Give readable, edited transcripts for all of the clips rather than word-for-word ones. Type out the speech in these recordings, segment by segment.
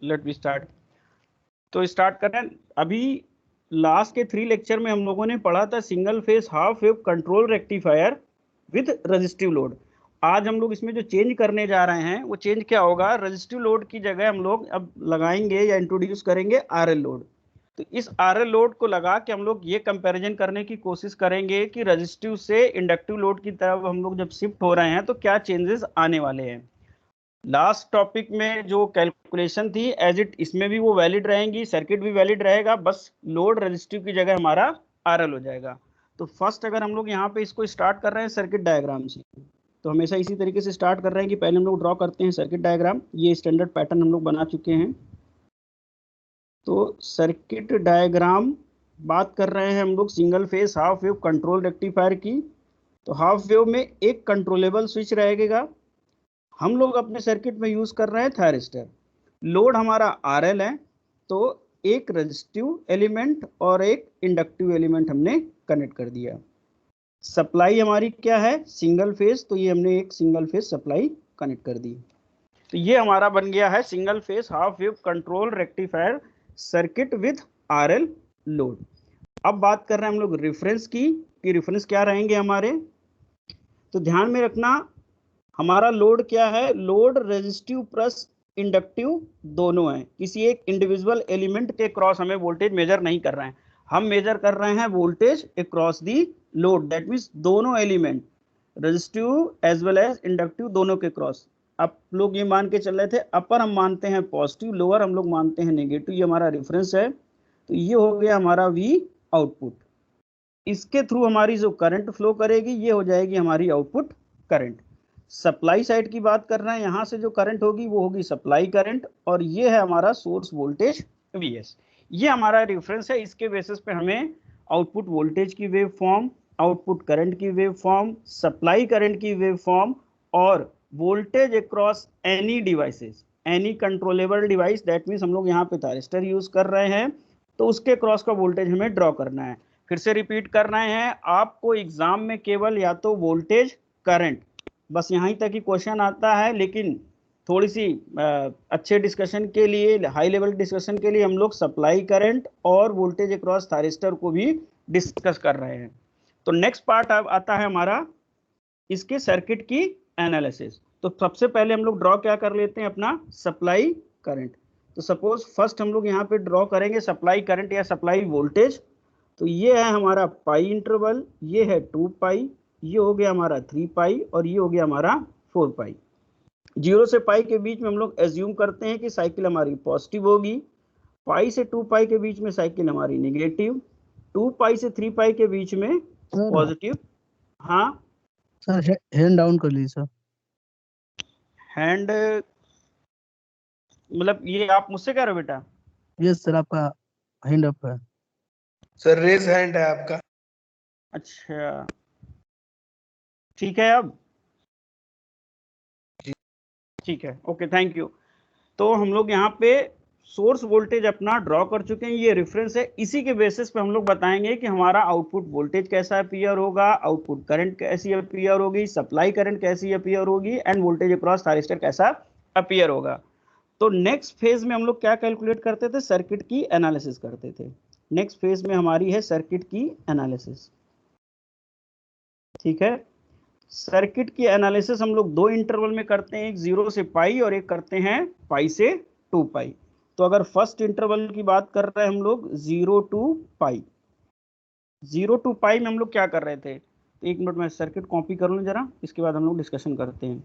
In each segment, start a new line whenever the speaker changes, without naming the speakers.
Let me start. तो start करें। अभी लास्ट के 3 लेक्चर में हम लोगों ने पढ़ा था single phase half wave control rectifier with resistive load. आज हम लोग इसमें जो चेंज करने जा रहे हैं वो चेंज क्या होगा, रेजिस्टिव लोड की जगह हम लोग अब लगाएंगे या इंट्रोड्यूस करेंगे आरएल लोड। तो इस आरएल लोड को लगा के हम लोग ये कंपैरिजन करने की कोशिश करेंगे कि रेजिस्टिव से इंडक्टिव लोड की तरफ हम लोग जब शिफ्ट हो रहे हैं तो क्या चेंजेस आने वाले हैं। लास्ट टॉपिक में जो कैलकुलेशन थी एज इट इसमें भी वो वैलिड रहेंगी, सर्किट भी वैलिड रहेगा, बस लोड रेजिस्टिव की जगह हमारा आरएल हो जाएगा। तो फर्स्ट अगर हम लोग यहाँ पे इसको स्टार्ट कर रहे हैं सर्किट डायग्राम से, तो हमेशा इसी तरीके से स्टार्ट कर रहे हैं कि पहले हम लोग ड्रॉ करते हैं सर्किट डायग्राम। ये स्टैंडर्ड पैटर्न हम लोग बना चुके हैं। तो सर्किट डायग्राम बात कर रहे हैं हम लोग single phase half wave control rectifier की। तो हाफ वेव में एक कंट्रोलेबल स्विच रहेगा। हम लोग अपने सर्किट में यूज कर रहे हैं थायरिस्टर। लोड हमारा आरएल है, तो एक रेजिस्टिव एलिमेंट और एक इंडक्टिव एलिमेंट हमने कनेक्ट कर दिया। सप्लाई हमारी क्या है, सिंगल फेस, तो ये हमने एक सिंगल फेस सप्लाई कनेक्ट कर दी। तो ये हमारा बन गया है single phase half wave control rectifier circuit with RL load. अब बात कर रहे हैं हम लोग रेफरेंस की, कि रेफरेंस क्या रहेंगे हमारे। तो ध्यान में रखना हमारा लोड क्या है, लोड रेजिस्टिव प्लस इंडक्टिव दोनों है। किसी एक इंडिविजुअल एलिमेंट के क्रॉस हमें वोल्टेज मेजर नहीं कर रहे हैं, हम मेजर कर रहे हैं voltage across the load. That means दोनों element resistive as well as inductive दोनों के क्रॉस। आप लोग ये मान के चल रहे थे अपर हम मानते हैं पॉजिटिव, लोअर हम लोग मानते हैं नेगेटिव। ये हमारा रेफरेंस है। तो ये हो गया हमारा वी आउटपुट। इसके थ्रू हमारी जो करंट फ्लो करेगी ये हो जाएगी हमारी आउटपुट करंट। सप्लाई साइड की बात कर रहे हैं, यहाँ से जो करंट होगी वो होगी सप्लाई करंट, और ये है हमारा सोर्स वोल्टेज Vs। ये हमारा रेफरेंस है। इसके बेसिस पे हमें आउटपुट वोल्टेज की वेव फॉर्म, आउटपुट करंट की वेव फॉर्म, सप्लाई करंट की वेव फॉर्म और voltage across any devices, any controllable device, that means हम लोग यहाँ पे थायरिस्टर यूज कर रहे हैं तो उसके क्रॉस का वोल्टेज हमें ड्रॉ करना है। फिर से रिपीट कर रहे हैं, आपको एग्जाम में केवल या तो वोल्टेज करंट, बस यहीं तक ही क्वेश्चन आता है, लेकिन थोड़ी सी अच्छे डिस्कशन के लिए, हाई लेवल डिस्कशन के लिए हम लोग सप्लाई करंट और वोल्टेज अक्रॉस थायरिस्टर को भी डिस्कस कर रहे हैं। तो नेक्स्ट पार्ट अब आता है हमारा इसके सर्किट की एनालिसिस। तो सबसे पहले हम लोग ड्रॉ क्या कर लेते हैं, अपना सप्लाई करंट। तो सपोज फर्स्ट हम लोग यहाँ पे ड्रॉ करेंगे सप्लाई करंट या सप्लाई वोल्टेज। तो ये है हमारा पाई इंटरवल, ये है 2 पाई, ये हो गया हमारा 3 पाई और ये हो गया हमारा 4 पाई। 0 से पाई के बीच में हम लोग एज्यूम करते हैं कि साइकिल हमारी पॉजिटिव होगी। पाई से 2 पाई के बीच में साइकिल हमारी नेगेटिव। 2 पाई से 3 पाई के बीच में पॉजिटिव। हाँ
सर हैंड डाउन कर लीजिए सर।
हैंड मतलब ये आप मुझसे कह रहे हो बेटा?
यस सर, आपका हैंड अप है
सर, रेज हैंड है आपका।
अच्छा ठीक है, अब ठीक है, ओके, थैंक यू। तो हम लोग यहाँ पे सोर्स वोल्टेज अपना ड्रॉ कर चुके हैं, ये रेफरेंस है। इसी के बेसिस पे हम लोग बताएंगे कि हमारा आउटपुट वोल्टेज कैसा अपीयर होगा, आउटपुट करंट कैसी अपीयर होगी, सप्लाई करंट कैसी अपीयर होगी एंड वोल्टेज अक्रॉस थायरिस्टर कैसा अपीयर होगा। तो नेक्स्ट फेज में हम लोग क्या कैलकुलेट करते थे, सर्किट की एनालिसिस करते थे। नेक्स्ट फेज में हमारी है सर्किट की एनालिसिस। ठीक है, सर्किट की एनालिसिस हम लोग 2 इंटरवल में करते हैं, एक 0 से पाई और एक करते हैं पाई से 2 पाई। तो अगर फर्स्ट इंटरवल की बात कर रहे हैं हम लोग 0 टू पाई, 0 टू पाई में हम लोग क्या कर रहे थे। तो एक मिनट में सर्किट कॉपी कर लूं जरा, इसके बाद हम लोग डिस्कशन करते हैं।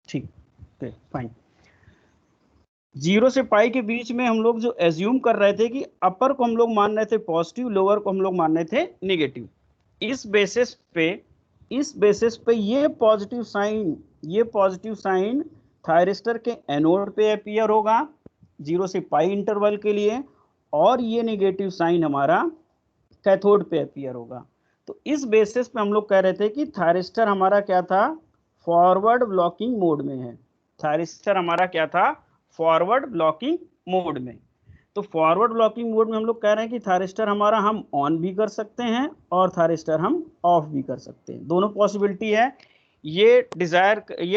ठीक है, फाइन। 0 से पाई के बीच में हम लोग जो एज्यूम कर रहे थे कि अपर को हम लोग मान रहे थे पॉजिटिव, लोअर को हम लोग मान रहे थे नेगेटिव। इस बेसिस पे ये पॉजिटिव साइन थायरिस्टर के एनोड पे अपीयर होगा 0 से पाई इंटरवल के लिए, और ये नेगेटिव साइन हमारा कैथोड पे अपीयर होगा। तो इस बेसिस पे हम लोग कह रहे थे कि थायरिस्टर हमारा क्या था, फॉरवर्ड ब्लॉकिंग मोड में है। थायरिस्टर हमारा क्या था, फॉरवर्ड ब्लॉकिंग मोड में। तो फॉरवर्ड ब्लॉकिंग मोड में हम लोग कह रहे हैं कि थायरिस्टर हमारा हम ऑन भी कर सकते हैं और थायरिस्टर हम ऑफ भी कर सकते हैं, दोनों पॉसिबिलिटी है। ये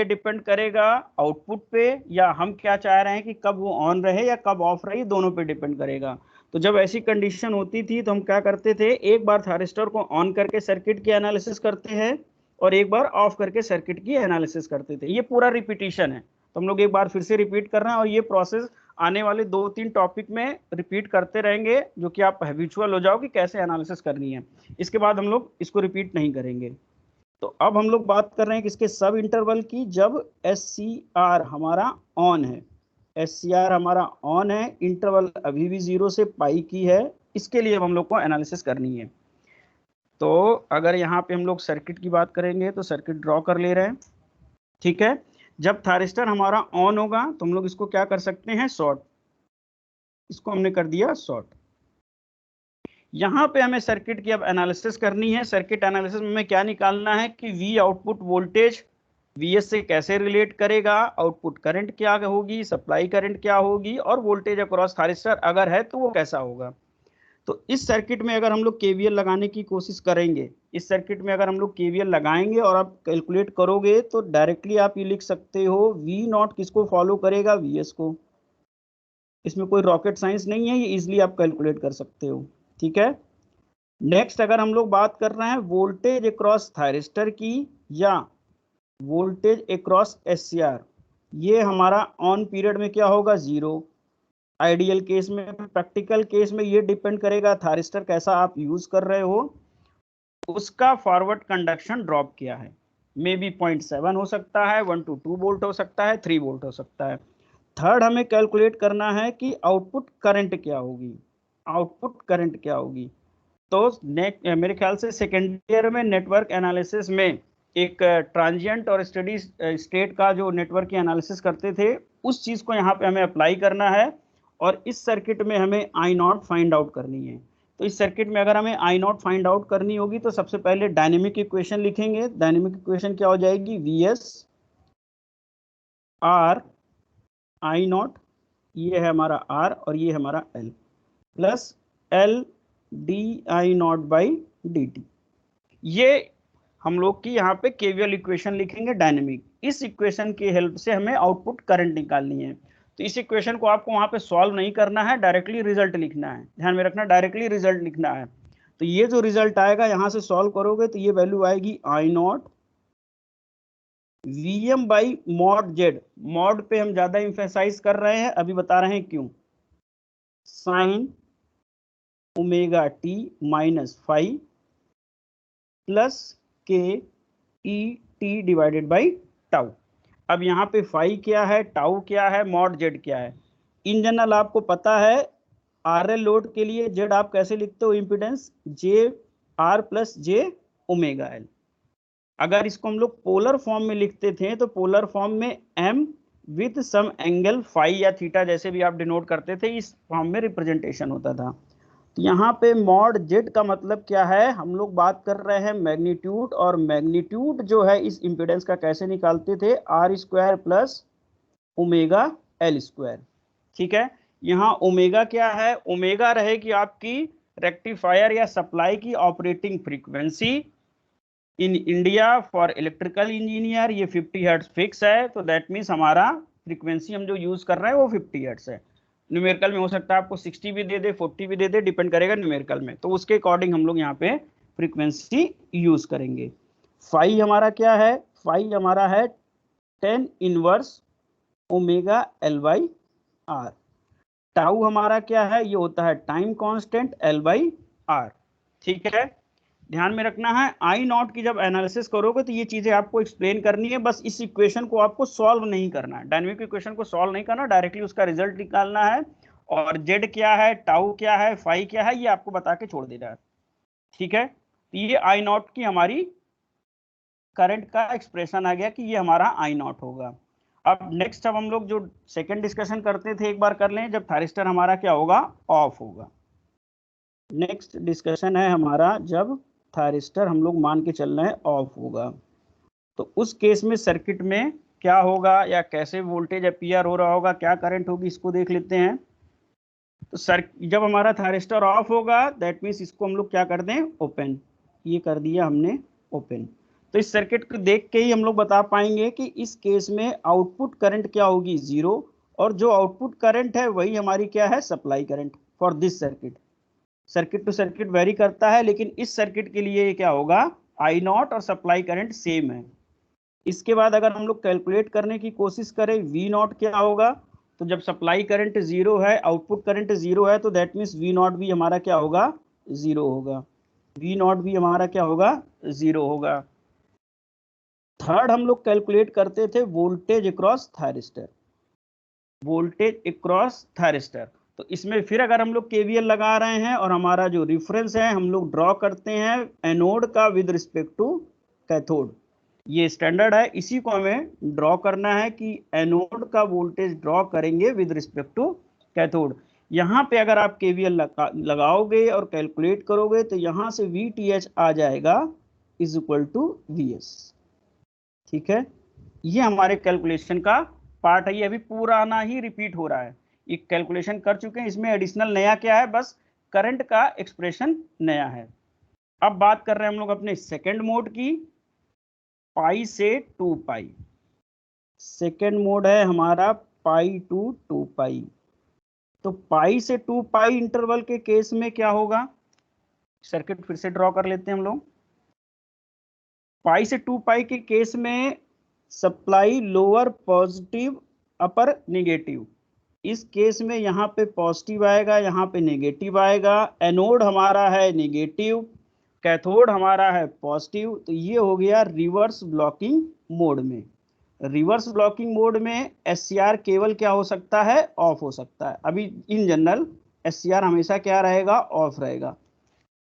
डिपेंड करेगा आउटपुट पे, या हम क्या चाह रहे हैं कि कब वो ऑन रहे या कब ऑफ रहे, दोनों पे डिपेंड करेगा। तो जब ऐसी कंडीशन होती थी तो हम क्या करते थे, एक बार थायरिस्टर को ऑन करके सर्किट की एनालिसिस करते हैं और एक बार ऑफ करके सर्किट की एनालिसिस करते थे। ये पूरा रिपीटिशन है, तो हम लोग एक बार फिर से रिपीट कर रहे हैं और ये प्रोसेस आने वाले 2-3 टॉपिक में रिपीट करते रहेंगे, जो कि आप हैबिचुअल हो जाओ कि कैसे एनालिसिस करनी है। इसके बाद हम लोग इसको रिपीट नहीं करेंगे। तो अब हम लोग बात कर रहे हैं किसके, सब इंटरवल की, जब SCR हमारा ऑन है। SCR हमारा ऑन है, इंटरवल अभी भी 0 से पाई की है, इसके लिए अब हम लोग को एनालिसिस करनी है। तो अगर यहाँ पे हम लोग सर्किट की बात करेंगे तो सर्किट ड्रॉ कर ले रहे हैं, ठीक है। जब थायरिस्टर हमारा ऑन होगा तो हम लोग इसको क्या कर सकते हैं, शॉर्ट। इसको हमने कर दिया शॉर्ट। यहाँ पे हमें सर्किट की अब एनालिसिस करनी है। सर्किट एनालिसिस में हमें क्या निकालना है कि V आउटपुट वोल्टेज VS से कैसे रिलेट करेगा, आउटपुट करंट क्या होगी, सप्लाई करंट क्या होगी, और वोल्टेज अक्रॉस थायरिस्टर अगर है तो वो कैसा होगा। तो इस सर्किट में अगर हम लोग KVL लगाने की कोशिश करेंगे, इस सर्किट में अगर हम लोग KVL लगाएंगे और आप कैलकुलेट करोगे तो डायरेक्टली आप ये लिख सकते हो V0 किसको फॉलो करेगा, VS को। इसमें कोई रॉकेट साइंस नहीं है, ये इजिली आप कैलकुलेट कर सकते हो, ठीक है। नेक्स्ट अगर हम लोग बात कर रहे हैं वोल्टेज अक्रॉस थायरिस्टर की या वोल्टेज अक्रॉस SCR, ये हमारा ऑन पीरियड में क्या होगा, 0। आइडियल केस में, प्रैक्टिकल केस में ये डिपेंड करेगा थायरिस्टर कैसा आप यूज कर रहे हो, उसका फॉरवर्ड कंडक्शन ड्रॉप क्या है। मे बी 0.7 हो सकता है, 1 to 2 वोल्ट हो सकता है, 3 वोल्ट हो सकता है। थर्ड हमें कैलकुलेट करना है कि आउटपुट करंट क्या होगी, आउटपुट करंट क्या होगी। तो मेरे ख्याल से सेकेंड ईयर में नेटवर्क एनालिसिस में एक ट्रांजिएंट और स्टेडी स्टेट का जो नेटवर्क की एनालिसिस करते थे, उस चीज़ को यहाँ पे हमें अप्लाई करना है और इस सर्किट में हमें I0 फाइंड आउट करनी है। तो इस सर्किट में अगर हमें I0 फाइंड आउट करनी होगी तो सबसे पहले डायनेमिक इक्वेशन लिखेंगे। डायनेमिक इक्वेशन क्या हो जाएगी, VS R I0, ये है हमारा R और ये है हमारा L, प्लस L di0/dt। ये हम लोग की यहाँ पे KVL इक्वेशन लिखेंगे डायनेमिक। इस इक्वेशन की हेल्प से हमें आउटपुट करंट निकालनी है। तो इस इक्वेशन को आपको वहां पे सॉल्व नहीं करना है, डायरेक्टली रिजल्ट लिखना है, ध्यान में रखना, डायरेक्टली रिजल्ट लिखना है। तो ये जो रिजल्ट आएगा यहाँ से सॉल्व करोगे तो ये वैल्यू आएगी I0 Vm/mod Z। मॉड पे हम ज्यादा इंफेसाइज कर रहे हैं, अभी बता रहे हैं क्यों। Sine omega t minus five plus के e t divided by tau. अब यहाँ पे फाई क्या है, टाउ क्या है, मॉड जेड क्या है। इन जनरल आपको पता है RL लोड के लिए जेड आप कैसे लिखते हो, impedance JR plus J omega L। अगर इसको हम लोग पोलर फॉर्म में लिखते थे तो पोलर फॉर्म में M with some angle phi या थीटा जैसे भी आप डिनोट करते थे, इस फॉर्म में रिप्रेजेंटेशन होता था। तो यहाँ पे मॉड जेड का मतलब क्या है, हम लोग बात कर रहे हैं मैग्नीट्यूड, और मैग्नीट्यूड जो है इस इम्पीडेंस का कैसे निकालते थे, R² प्लस ओमेगा L²। ठीक है, यहाँ ओमेगा क्या है, ओमेगा रहेगी आपकी रेक्टिफायर या सप्लाई की operating frequency in India for electrical engineer. ये 50 हर्ट्ज फिक्स है, तो दैट मीन्स हमारा फ्रीक्वेंसी हम जो यूज कर रहे हैं वो 50 हर्ट्ज है। न्यूमेरिकल में हो सकता है आपको 60 भी दे दे, 40 भी दे दे, डिपेंड करेगा न्यूमेरिकल में, तो उसके अकॉर्डिंग हम लोग यहाँ पे फ्रीक्वेंसी यूज करेंगे। फाई हमारा क्या है, फाई हमारा है 10 इनवर्स ओमेगा L/R। टाउ हमारा क्या है, ये होता है टाइम कांस्टेंट L/R। ठीक है, ध्यान में रखना है I0 की जब एनालिसिस करोगे तो ये चीजें आपको एक्सप्लेन करनी है, बस इस इक्वेशन को आपको सॉल्व नहीं करना है, डायनेमिक इक्वेशन को सॉल्व नहीं करना, डायरेक्टली उसका रिजल्ट निकालना है। और जेड क्या है, टाउ क्या है, फाई क्या है, ये आपको बता के छोड़ देना है। ठीक है, तो ये I0 की हमारी करंट का एक्सप्रेशन आ गया कि ये हमारा I0 होगा। अब नेक्स्ट अब हम लोग जो सेकेंड डिस्कशन करते थे एक बार कर लें, जब थायरिस्टर हमारा क्या होगा, ऑफ होगा। नेक्स्ट डिस्कशन है हमारा जब थायरिस्टर हम लोग मान के चल रहे हैं ऑफ होगा, तो उस केस में सर्किट में क्या होगा या कैसे वोल्टेज अपीयर हो रहा होगा, क्या करंट होगी, इसको देख लेते हैं। तो सर जब हमारा थायरिस्टर ऑफ होगा दैट मीन्स इसको हम लोग क्या कर दें, ओपन। ये कर दिया हमने ओपन। तो इस सर्किट को देख के ही हम लोग बता पाएंगे कि इस केस में आउटपुट करंट क्या होगी, 0, और जो आउटपुट करंट है वही हमारी क्या है, supply current for this circuit. Circuit to circuit vary करता है, लेकिन इस सर्किट के लिए क्या होगा, आई नॉट और सप्लाई करंट सेम है। इसके बाद अगर हम लोग कैलकुलेट करने की कोशिश करें वी नॉट क्या होगा, तो जब सप्लाई करंट 0 है, आउटपुट करंट 0 है, तो दैट मीन्स वी नॉट भी हमारा क्या होगा, 0 होगा। वी नॉट भी हमारा क्या होगा, 0 होगा। थर्ड हम लोग कैलकुलेट करते थे voltage across thyristor, voltage across thyristor. तो इसमें फिर अगर हम लोग केवीएल लगा रहे हैं और हमारा जो रिफरेंस है हम लोग ड्रॉ करते हैं एनोड का विद रिस्पेक्ट टू कैथोड। ये स्टैंडर्ड है, इसी को हमें ड्रॉ करना है कि एनोड का वोल्टेज ड्रॉ करेंगे विद रिस्पेक्ट टू कैथोड। यहाँ पे अगर आप केवीएल लगाओगे और कैलकुलेट करोगे तो यहाँ से VTH आ जाएगा इज इक्वल टू VS। ठीक है, ये हमारे कैलकुलेशन का पार्ट है, ये अभी पुराना ही रिपीट हो रहा है। ये कैलकुलेशन कर चुके हैं, इसमें एडिशनल नया क्या है, बस करंट का एक्सप्रेशन नया है। अब बात कर रहे हैं हम लोग अपने सेकंड मोड की, पाई से 2 पाई। सेकंड मोड है हमारा पाई टू 2 पाई। तो पाई से 2 पाई इंटरवल के केस में क्या होगा, सर्किट फिर से ड्रॉ कर लेते हैं हम लोग। पाई से 2 पाई के केस में सप्लाई लोअर पॉजिटिव अपर नेगेटिव। इस केस में यहाँ पे पॉजिटिव आएगा, यहाँ पे नेगेटिव आएगा। एनोड हमारा है नेगेटिव, कैथोड हमारा है पॉजिटिव। तो ये हो गया रिवर्स ब्लॉकिंग मोड में। रिवर्स ब्लॉकिंग मोड में SCR केवल क्या हो सकता है, ऑफ हो सकता है। अभी इन जनरल SCR हमेशा क्या रहेगा, ऑफ रहेगा।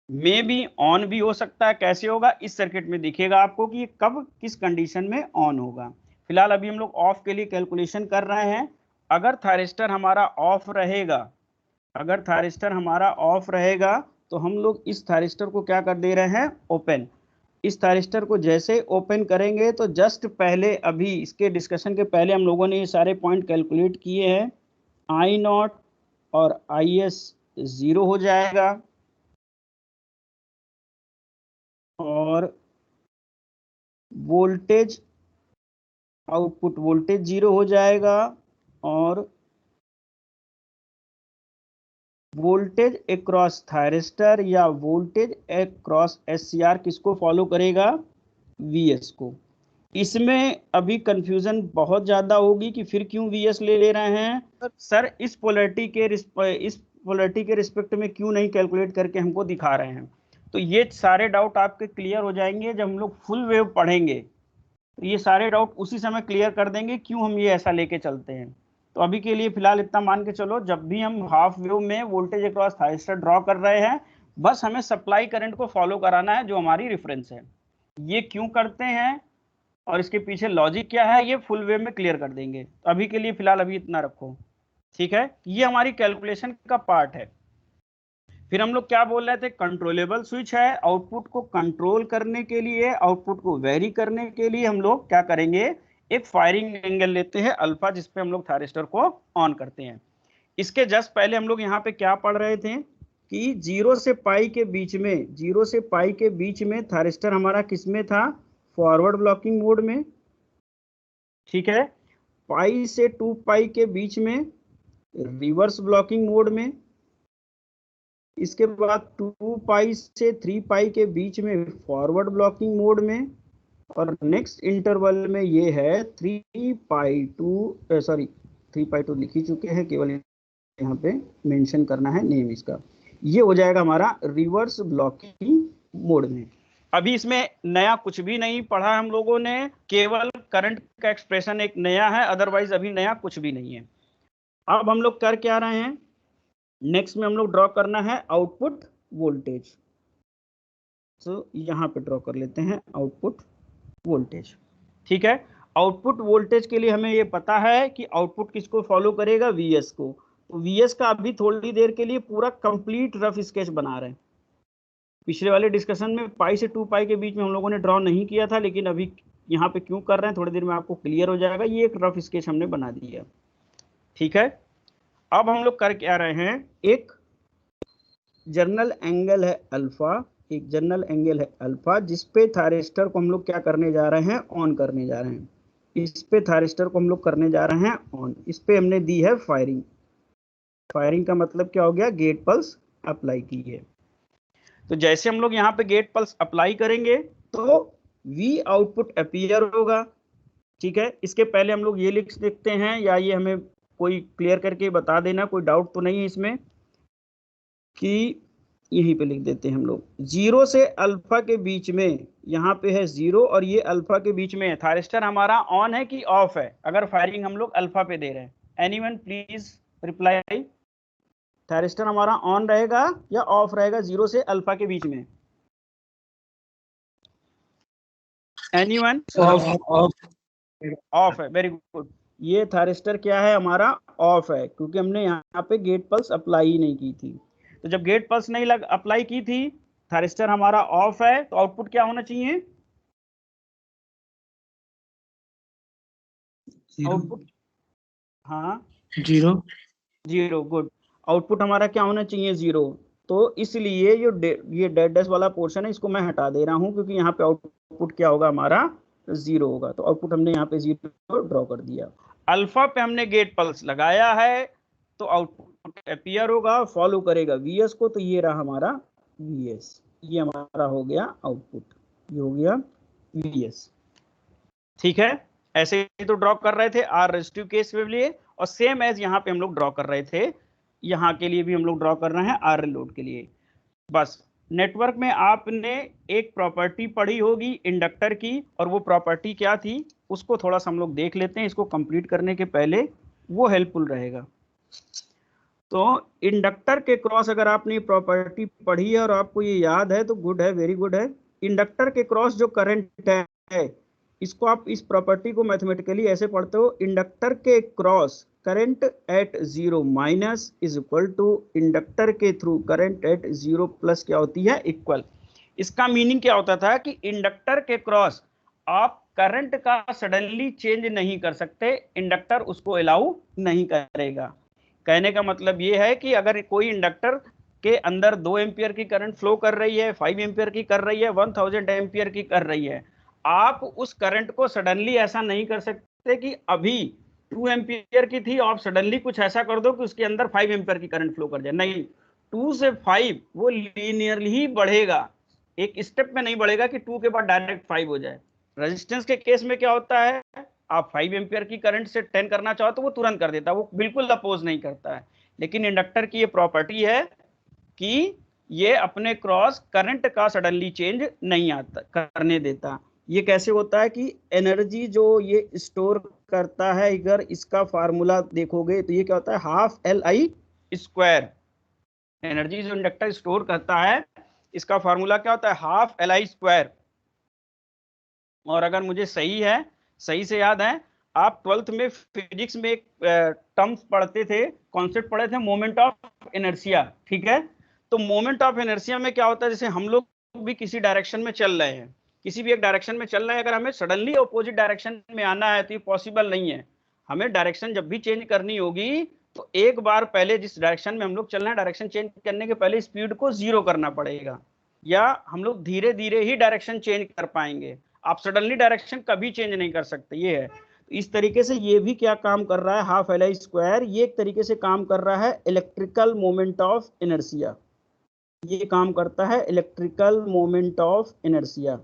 मे भी ऑन भी हो सकता है। कैसे होगा, इस सर्किट में दिखेगा आपको कि ये कब किस कंडीशन में ऑन होगा। फिलहाल अभी हम लोग ऑफ के लिए कैलकुलेशन कर रहे हैं। अगर थायरिस्टर हमारा ऑफ रहेगा, अगर थायरिस्टर हमारा ऑफ रहेगा तो हम लोग इस थायरिस्टर को क्या कर दे रहे हैं, ओपन। इस थायरिस्टर को जैसे ओपन करेंगे तो जस्ट पहले, अभी इसके डिस्कशन के पहले हम लोगों ने ये सारे पॉइंट कैलकुलेट किए हैं। आई नॉट और IS 0 हो जाएगा और वोल्टेज, आउटपुट वोल्टेज 0 हो जाएगा और वोल्टेज अक्रॉस थायरिस्टर या वोल्टेज अक्रॉस SCR किसको फॉलो करेगा, VS को। इसमें अभी कंफ्यूजन बहुत ज्यादा होगी कि फिर क्यों VS ले रहे हैं सर, इस पोलैरिटी के रिस्पेक्ट में क्यों नहीं कैलकुलेट करके हमको दिखा रहे हैं। तो ये सारे डाउट आपके क्लियर हो जाएंगे जब हम लोग फुल वेव पढ़ेंगे। तो ये सारे डाउट उसी समय क्लियर कर देंगे क्यों हम ये ऐसा लेके चलते हैं। तो अभी के लिए फिलहाल इतना मान के चलो, जब भी हम हाफ वेव में वोल्टेज अक्रॉस थायरिस्टर ड्रॉ कर रहे हैं, बस हमें सप्लाई करंट को फॉलो कराना है जो हमारी रेफरेंस है। ये क्यों करते हैं और इसके पीछे लॉजिक क्या है, ये फुल वेव में क्लियर कर देंगे। तो अभी के लिए फिलहाल अभी इतना रखो, ठीक है। ये हमारी कैलकुलेशन का पार्ट है। फिर हम लोग क्या बोल रहे थे, कंट्रोलेबल स्विच है। आउटपुट को कंट्रोल करने के लिए, आउटपुट को वेरी करने के लिए हम लोग क्या करेंगे, एक फायरिंग एंगल लेते हैं अल्फा, जिसपे हम लोग थायरिस्टर को ऑन करते हैं। इसके जस्ट पहले हम लोग यहाँ पे क्या पढ़ रहे थे कि 0 से पाई के बीच में, 0 से पाई के बीच में थायरिस्टर हमारा किस में था, फॉरवर्ड ब्लॉकिंग मोड में। ठीक है, पाई से 2 पाई के बीच में रिवर्स ब्लॉकिंग मोड में। इसके बाद 2 पाई से 3 पाई के बीच में फॉरवर्ड ब्लॉकिंग मोड में। और नेक्स्ट इंटरवल में ये है 3 pi to, sorry 3 pi to लिख ही चुके हैं, केवल यहाँ पे मेंशन करना है नेम इसका। ये हो जाएगा हमारा रिवर्स ब्लॉकिंग मोड में। अभी इसमें नया कुछ भी नहीं पढ़ा हम लोगों ने, केवल करंट का एक्सप्रेशन एक नया है, अदरवाइज अभी नया कुछ भी नहीं है। अब हम लोग कर क्या रहे हैं, नेक्स्ट में हम लोग ड्रॉ करना है आउटपुट वोल्टेज। तो यहाँ पे ड्रॉ कर लेते हैं आउटपुट वोल्टेज। ठीक है, आउटपुट वोल्टेज के लिए हमें ये पता है कि आउटपुट किसको फॉलो करेगा, VS को। तो VS का अभी थोड़ी देर के लिए पूरा कंप्लीट रफ स्केच बना रहे हैं। पिछले वाले डिस्कशन में पाई से 2 पाई के बीच में हम लोगों ने ड्रॉ नहीं किया था, लेकिन अभी यहाँ पे क्यों कर रहे हैं, थोड़ी देर में आपको क्लियर हो जाएगा। ये एक रफ स्केच हमने बना दिया। ठीक है, अब हम लोग कर क्या रहे हैं, एक जर्नल एंगल है अल्फा, एक जर्नल एंगल है अल्फा, जिसपे थायरिस्टर को हम लोग क्या करने जा रहे हैं, ऑन करने जा रहे हैं। इस पे थायरिस्टर को हम लोग करने जा रहे हैं ऑन। इस पे हमने दी है फायरिंग। फायरिंग का मतलब क्या हो गया, गेट पल्स अप्लाई की है। तो जैसे हम लोग यहाँ पे गेट पल्स अप्लाई करेंगे तो V आउटपुट अपीयर होगा। ठीक है, इसके पहले हम लोग ये लिख देखते हैं, या ये हमें कोई क्लियर करके बता देना, कोई डाउट तो नहीं है इसमें, कि यहीं पे लिख देते हैं हम लोग, 0 से अल्फा के बीच में, यहाँ पे है 0 और ये अल्फा के बीच में है। थायरिस्टर हमारा ऑन है कि ऑफ है, अगर फायरिंग हम लोग अल्फा पे दे रहे हैं? Anyone please reply. थायरिस्टर हमारा ऑन रहेगा या ऑफ रहेगा 0 से अल्फा के बीच में? एनीवन? ऑफ है, वेरी गुड। ये थायरिस्टर क्या है हमारा, ऑफ है, क्योंकि हमने यहाँ पे गेट पल्स अप्लाई ही नहीं की थी। तो जब गेट पल्स नहीं अप्लाई की थी, थायरिस्टर हमारा ऑफ है, तो आउटपुट क्या होना चाहिए? आउटपुट, हाँ,
0।
0, गुड। आउटपुट हमारा क्या होना चाहिए, 0। तो इसलिए ये डेड डैश वाला पोर्शन है, इसको मैं हटा दे रहा हूँ, क्योंकि यहाँ पे आउटपुट क्या होगा हमारा, 0 होगा। तो आउटपुट हमने यहाँ पे 0 ड्रॉ कर दिया। अल्फा पे हमने गेट पल्स लगाया है, तो आउटपुट अपीयर होगा, फॉलो करेगा Vs को। तो ये रहा हमारा Vs, ये हमारा हो गया आउटपुट, ये हो गया Vs। ठीक है, ऐसे ही तो ड्रॉ कर रहे थे आर रेजिस्टिव केस के लिए, और सेम एज यहाँ पे हम लोग ड्रॉ कर रहे थे, यहाँ के लिए भी हम लोग ड्रॉ कर रहे हैं आर लोड के लिए। बस नेटवर्क में आपने एक प्रॉपर्टी पढ़ी होगी इंडक्टर की, और वो प्रॉपर्टी क्या थी उसको थोड़ा सा हम लोग देख लेते हैं, इसको कंप्लीट करने के पहले, वो हेल्पफुल रहेगा। तो इंडक्टर के क्रॉस अगर आपने ये प्रॉपर्टी पढ़ी है और आपको ये याद है तो गुड है, वेरी गुड है। इंडक्टर के क्रॉस जो करंट है, इसको आप इस प्रॉपर्टी को मैथमेटिकली ऐसे पढ़ते हो, इंडक्टर के cross current at 0 minus is equal to inductor के थ्रू करंट एट 0 प्लस क्या होती है, इक्वल। इसका मीनिंग क्या होता था कि इंडक्टर के क्रॉस आप करंट का सडनली चेंज नहीं कर सकते, इंडक्टर उसको अलाउ नहीं करेगा। कहने का मतलब ये है कि अगर कोई इंडक्टर के अंदर 2 एम्पियर की करंट फ्लो कर रही है, 5 एम्पियर की कर रही है, 1000 एम्पियर की कर रही है, आप उस करंट को सडनली ऐसा नहीं कर सकते कि अभी 2 एम्पियर की थी और सडनली कुछ ऐसा कर दो कि उसके अंदर 5 एम्पियर की करंट फ्लो कर जाए। नहीं, 2 से 5 वो लीनियरली ही बढ़ेगा, एक स्टेप में नहीं बढ़ेगा कि 2 के बाद डायरेक्ट 5 हो जाए। रेजिस्टेंस के केस में क्या होता है, आप 5 एम्पियर की करंट से 10 करना चाहो तो वो तुरंत कर देता है, वो बिल्कुल अपोज नहीं करता है। लेकिन इंडक्टर की ये प्रॉपर्टी है कि ये अपने क्रॉस करंट का सडनली चेंज नहीं आता करने देता। ये कैसे होता है कि एनर्जी जो ये स्टोर करता है, अगर इसका फार्मूला देखोगे तो ये क्या होता है, हाफ Li²। एनर्जी जो इंडक्टर स्टोर करता है, इसका फार्मूला क्या होता है, हाफ Li²। और अगर मुझे सही से याद है, आप 12th में फिजिक्स में एक टर्म्स पढ़ते थे, कॉन्सेप्ट पढ़े थे, मोमेंट ऑफ इनर्शिया। ठीक है, तो मोमेंट ऑफ इनर्शिया में क्या होता है, जैसे हम लोग भी किसी डायरेक्शन में चल रहे हैं, किसी भी एक डायरेक्शन में चल रहे हैं, अगर हमें सडनली अपोजिट डायरेक्शन में आना है तो ये पॉसिबल नहीं है। हमें डायरेक्शन जब भी चेंज करनी होगी तो एक बार पहले जिस डायरेक्शन में हम लोग चल रहे हैं, डायरेक्शन चेंज करने के पहले स्पीड को 0 करना पड़ेगा, या हम लोग धीरे धीरे ही डायरेक्शन चेंज कर पाएंगे। आप सडनली डायरेक्शन कभी चेंज नहीं कर सकते, ये है। तो इस तरीके से ये भी क्या काम कर रहा है, हाफ Li², ये एक तरीके से काम कर रहा है इलेक्ट्रिकल मोमेंट ऑफ इनर्शिया। ये काम करता है इलेक्ट्रिकल मोमेंट ऑफ इनर्शिया।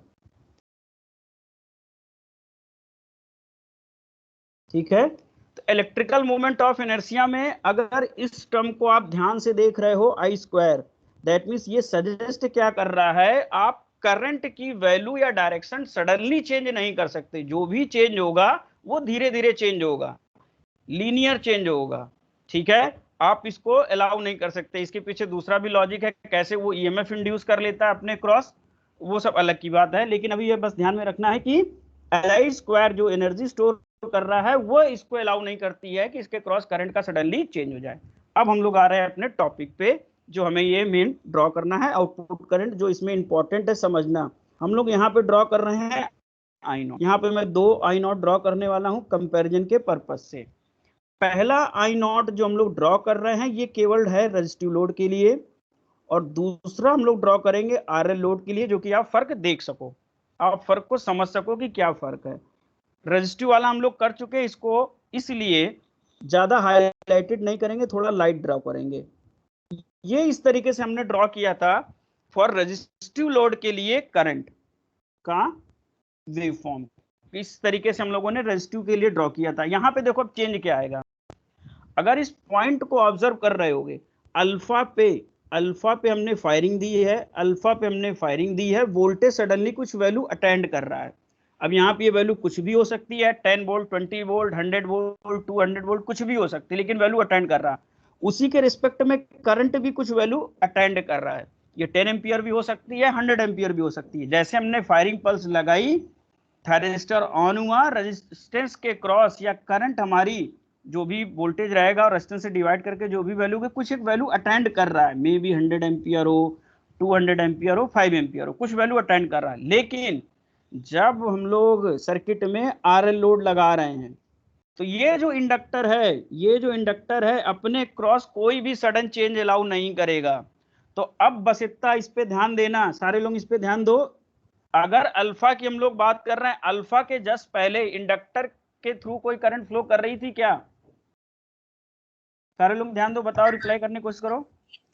ठीक है, तो इलेक्ट्रिकल मोमेंट ऑफ इनर्शिया में अगर इस टर्म को आप ध्यान से देख रहे हो I², दैट मीन्स ये सजेस्ट क्या कर रहा है, आप करंट की वैल्यू या डायरेक्शन सडनली चेंज नहीं कर सकते, जो भी चेंज होगा वो धीरे धीरे चेंज होगा, लीनियर चेंज होगा। ठीक है, आप इसको अलाउ नहीं कर सकते। इसके पीछे दूसरा भी लॉजिक है, कैसे वो ईएमएफ इंड्यूस कर लेता है अपने क्रॉस, वो सब अलग की बात है। लेकिन अभी ये बस ध्यान में रखना है कि Li² जो एनर्जी स्टोर कर रहा है वो इसको अलाउ नहीं करती है कि इसके क्रॉस करंट का सडनली चेंज हो जाए। अब हम लोग आ रहे हैं अपने टॉपिक पे, जो हमें ये मेन ड्रॉ करना है, आउटपुट करंट, जो इसमें इंपॉर्टेंट है समझना। हम लोग यहाँ पे ड्रॉ कर रहे हैं I0, यहाँ पे मैं 2 I0 ड्रॉ करने वाला हूँ कंपैरिजन के पर्पज से। पहला आई नॉट जो हम लोग ड्रॉ कर रहे हैं ये केवल है रेजिस्टिव लोड के लिए, और दूसरा हम लोग ड्रॉ करेंगे आरएल लोड के लिए, जो कि आप फर्क देख सको, आप फर्क को समझ सको कि क्या फर्क है। रेजिस्टिव वाला हम लोग कर चुके हैं, इसको इसलिए ज्यादा हाईलाइटेड नहीं करेंगे, थोड़ा लाइट ड्रॉ करेंगे। ये इस तरीके से हमने ड्रॉ किया था फॉर रेजिस्टिव लोड के लिए करंट का वेव फॉर्म। इस तरीके से हम लोगों ने रेजिस्टिव के लिए ड्रॉ किया था। यहाँ पे देखो अब चेंज क्या आएगा। अगर इस पॉइंट को ऑब्जर्व कर रहे होगे, अल्फा पे हमने फायरिंग दी है, अल्फा पे हमने फायरिंग दी है, वोल्टेज सडनली कुछ वैल्यू अटेंड कर रहा है। अब यहाँ पे ये वैल्यू कुछ भी हो सकती है, 10 वोल्ट, 20 वोल्ट, 100 वोल्ट, 200 वोल्ट, कुछ भी हो सकती है, लेकिन वैल्यू अटेंड कर रहा है। उसी के रिस्पेक्ट में करंट भी कुछ वैल्यू अटेंड कर रहा है। ये 10 एम्पियर भी हो सकती है, 100 एम्पियर भी हो सकती है। जैसे हमने फायरिंग पल्स लगाई, थायरिस्टर ऑन हुआ, रेजिस्टेंस के क्रॉस या करंट हमारी जो भी वोल्टेज रहेगा और रेजिस्टेंस से डिवाइड करके जो भी वैल्यू है, कुछ एक वैल्यू अटेंड कर रहा है, मे बी 100 एम्पियर हो, 200 एम्पियर हो, 5 एम्पियर हो, कुछ वैल्यू अटेंड कर रहा है। लेकिन जब हम लोग सर्किट में आरएल लोड लगा रहे हैं, तो ये जो इंडक्टर है अपने क्रॉस कोई भी सडन चेंज अलाउ नहीं करेगा। तो अब बस इतना इस पे ध्यान देना, सारे लोग इस पे ध्यान दो। अगर अल्फा की हम लोग बात कर रहे हैं, अल्फा के जस्ट पहले इंडक्टर के थ्रू कोई करंट फ्लो कर रही थी क्या? सारे लोग ध्यान दो, बताओ, रिप्लाई करने की कोशिश करो।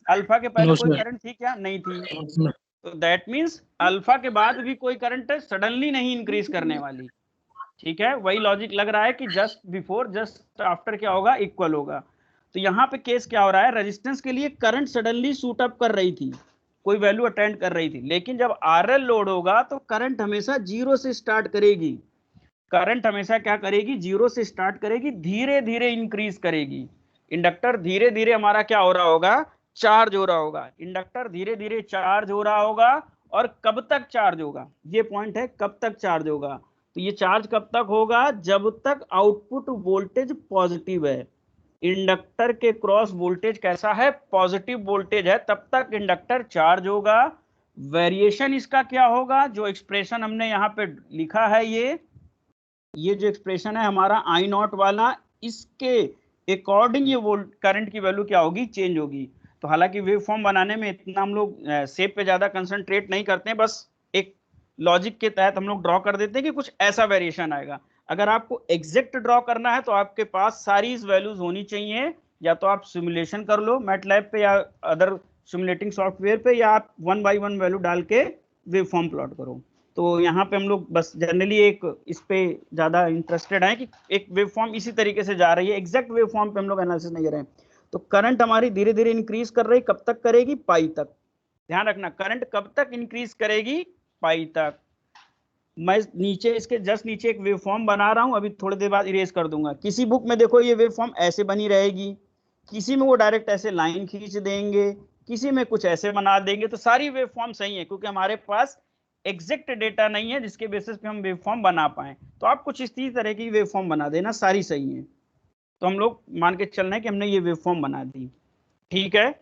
अल्फा के पहले कोई करंट थी क्या? नहीं थी। तो दैट मींस अल्फा के बाद भी कोई करंट सडनली नहीं इंक्रीज करने वाली। ठीक है, वही लॉजिक लग रहा है कि जस्ट बिफोर जस्ट आफ्टर क्या होगा, इक्वल होगा। तो यहाँ पे केस क्या हो रहा है, रेजिस्टेंस के लिए करंट सडनली शूट अप कर रही थी, कोई वैल्यू अटेंड कर रही थी, लेकिन जब आरएल लोड होगा तो करंट हमेशा जीरो से स्टार्ट करेगी। करंट हमेशा क्या करेगी, जीरो से स्टार्ट करेगी, धीरे धीरे इंक्रीज करेगी। इंडक्टर धीरे धीरे हमारा क्या हो रहा होगा, चार्ज हो रहा होगा। इंडक्टर धीरे धीरे चार्ज हो रहा होगा, और कब तक चार्ज होगा, ये पॉइंट है, कब तक चार्ज होगा। तो ये चार्ज कब तक होगा, जब तक आउटपुट वोल्टेज पॉजिटिव है। इंडक्टर के क्रॉस वोल्टेज कैसा है, पॉजिटिव वोल्टेज है, तब तक इंडक्टर चार्ज होगा। वेरिएशन इसका क्या होगा, जो एक्सप्रेशन हमने यहाँ पे लिखा है, ये जो एक्सप्रेशन है हमारा आई नॉट वाला, इसके अकॉर्डिंग ये वोल्ट करंट की वैल्यू क्या होगी, चेंज होगी। तो हालांकि वेव फॉर्म बनाने में इतना हम लोग शेप पे ज्यादा कंसंट्रेट नहीं करते हैं, बस एक लॉजिक के तहत हम लोग ड्रॉ कर देते हैं कि कुछ ऐसा वेरिएशन आएगा। अगर आपको एग्जैक्ट ड्रॉ करना है तो आपके पास सारी वैल्यूज होनी चाहिए, या तो आप सिमुलेशन कर लो मैटलैब पे या अदर सिमुलेटिंग सॉफ्टवेयर पे, या आप 1 बाई 1 वैल्यू डाल के वेव फॉर्म प्लॉट करो। तो यहाँ पे हम लोग बस जनरली एक इस पे ज्यादा इंटरेस्टेड हैं कि एक वेव फॉर्म इसी तरीके से जा रही है, एग्जैक्ट वेव फॉर्म पे हम लोग एनालिसिस नहीं कर रहे हैं। तो करंट हमारी धीरे धीरे इंक्रीज कर रही, कब तक करेगी, पाई तक। ध्यान रखना, करंट कब तक इंक्रीज करेगी, पाई तक। मैं नीचे इसके जस्ट नीचे एक वेव फॉर्म बना रहा हूं, अभी थोड़ी देर बाद इरेज कर दूंगा। किसी बुक में देखो ये वेव फॉर्म ऐसे बनी रहेगी, किसी में वो डायरेक्ट ऐसे लाइन खींच देंगे, किसी में कुछ ऐसे बना देंगे। तो सारी वेव फॉर्म सही है, क्योंकि हमारे पास एग्जैक्ट डेटा नहीं है जिसके बेसिस पे हम वेव फॉर्म बना पाए। तो आप कुछ इसी तरह की वेव फॉर्म बना देना, सारी सही है। तो हम लोग मान के चल रहे हैं कि हमने ये वेव फॉर्म बना दी। ठीक है,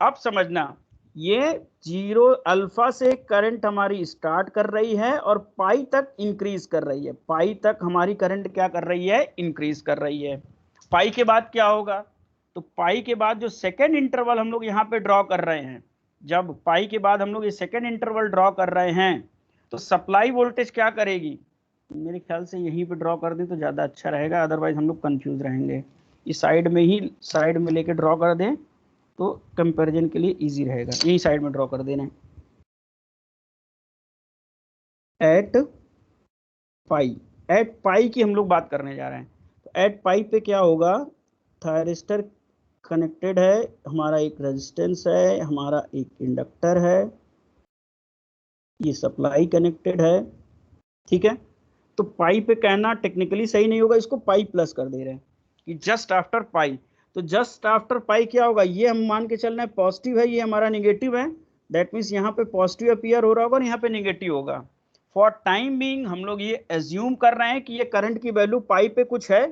अब समझना, ये जीरो अल्फा से करंट हमारी स्टार्ट कर रही है और पाई तक इंक्रीज कर रही है। पाई तक हमारी करंट क्या कर रही है, इंक्रीज कर रही है। पाई के बाद क्या होगा, तो पाई के बाद जो सेकेंड इंटरवल हम लोग यहाँ पे ड्रॉ कर रहे हैं, जब पाई के बाद हम लोग ये सेकेंड इंटरवल ड्रॉ कर रहे हैं, तो सप्लाई वोल्टेज क्या करेगी, मेरे ख्याल से यहीं पे ड्रॉ कर दें तो ज़्यादा अच्छा रहेगा, अदरवाइज हम लोग कंफ्यूज रहेंगे। इस साइड में ही, साइड में लेके ड्रॉ कर दें तो कंपैरिजन के लिए इजी रहेगा। यही साइड में ड्रॉ कर देना है। एट पाई की हम लोग बात करने जा रहे हैं। तो एट पाई पे क्या होगा, थायरिस्टर कनेक्टेड है, हमारा एक रेजिस्टेंस है, हमारा एक इंडक्टर है, ये सप्लाई कनेक्टेड है। ठीक है, तो पाई पे कहना टेक्निकली सही नहीं होगा, इसको पाई प्लस कर दे रहे हैं कि जस्ट आफ्टर पाई। तो जस्ट आफ्टर पाई क्या होगा, ये हम मान के चल रहे हैं पॉजिटिव है, ये हमारा निगेटिव है। दैट मीन्स यहाँ पे पॉजिटिव अपीयर हो रहा होगा और यहाँ पे निगेटिव होगा। फॉर टाइम बीइंग हम लोग ये एज्यूम कर रहे हैं कि ये करंट की वैल्यू पाई पे कुछ है,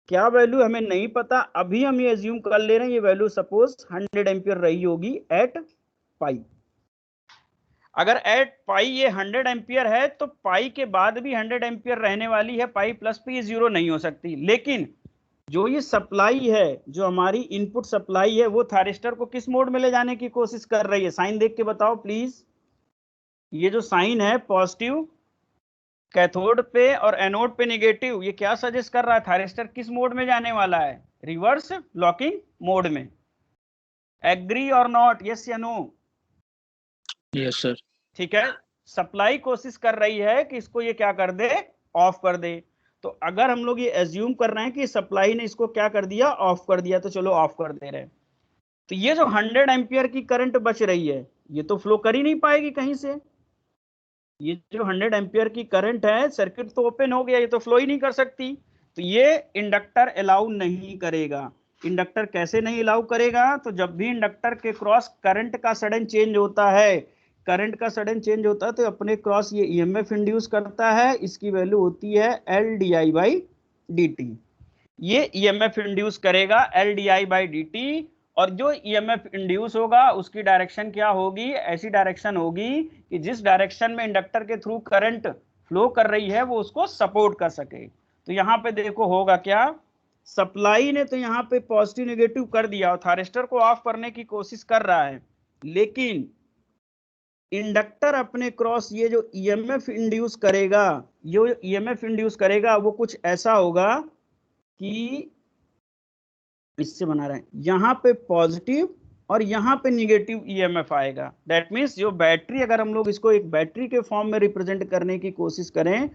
क्या वैल्यू हमें नहीं पता, अभी हम ये एज्यूम कर ले रहे हैं ये वैल्यू सपोज 100 एम्पियर रही होगी एट पाई। अगर एट पाई ये 100 एम्पियर है तो पाई के बाद भी 100 एम्पियर रहने वाली है, पाई प्लस पे ये जीरो नहीं हो सकती। लेकिन जो ये सप्लाई है, जो हमारी इनपुट सप्लाई है, वो थायरिस्टर को किस मोड में ले जाने की कोशिश कर रही है? साइन देख के बताओ प्लीज। ये जो साइन है पॉजिटिव कैथोड पे और एनोड पे नेगेटिव, ये क्या सजेस्ट कर रहा है? थायरिस्टर किस मोड में जाने वाला है? रिवर्स ब्लॉकिंग मोड में। एग्री और नॉट, यस या नो?
Yes sir.
ठीक है, सप्लाई कोशिश कर रही है कि इसको ये क्या कर दे, ऑफ कर दे। तो अगर हम लोग ये एज्यूम कर रहे हैं कि सप्लाई ने इसको क्या कर दिया, ऑफ कर दिया, तो चलो ऑफ कर दे रहे हैं। तो ये जो 100 एम्पियर की करंट बच रही है, ये तो फ्लो कर ही नहीं पाएगी कहीं से। ये जो 100 एम्पियर की करंट है, सर्किट तो ओपन हो गया, ये तो फ्लो ही नहीं कर सकती। तो ये इंडक्टर अलाउ नहीं करेगा। इंडक्टर कैसे नहीं अलाउ करेगा? तो जब भी इंडक्टर के क्रॉस करंट का सडन चेंज होता है, करंट का सडन चेंज होता है, तो अपने क्रॉस ये ईएमएफ इंड्यूस करता है। इसकी वैल्यू होती है L D I by D T. ये ईएमएफ इंड्यूस करेगा L D I by D T, और जो ईएमएफ इंड्यूस होगा उसकी डायरेक्शन क्या होगी? ऐसी डायरेक्शन होगी कि जिस डायरेक्शन में इंडक्टर के थ्रू करंट फ्लो कर रही है वो उसको सपोर्ट कर सके। तो यहाँ पे देखो होगा क्या, सप्लाई ने तो यहाँ पे पॉजिटिव नेगेटिव कर दिया और थायरिस्टर को ऑफ करने की कोशिश कर रहा है, लेकिन इंडक्टर अपने क्रॉस ये जो ईएमएफ इंड्यूस करेगा, जो ईएमएफ इंड्यूस करेगा वो कुछ ऐसा होगा कि इससे बना रहे हैं, यहाँ पे पॉजिटिव और यहाँ पे निगेटिव ईएमएफ आएगा। दैट मीन्स जो बैटरी, अगर हम लोग इसको एक बैटरी के फॉर्म में रिप्रेजेंट करने की कोशिश करें,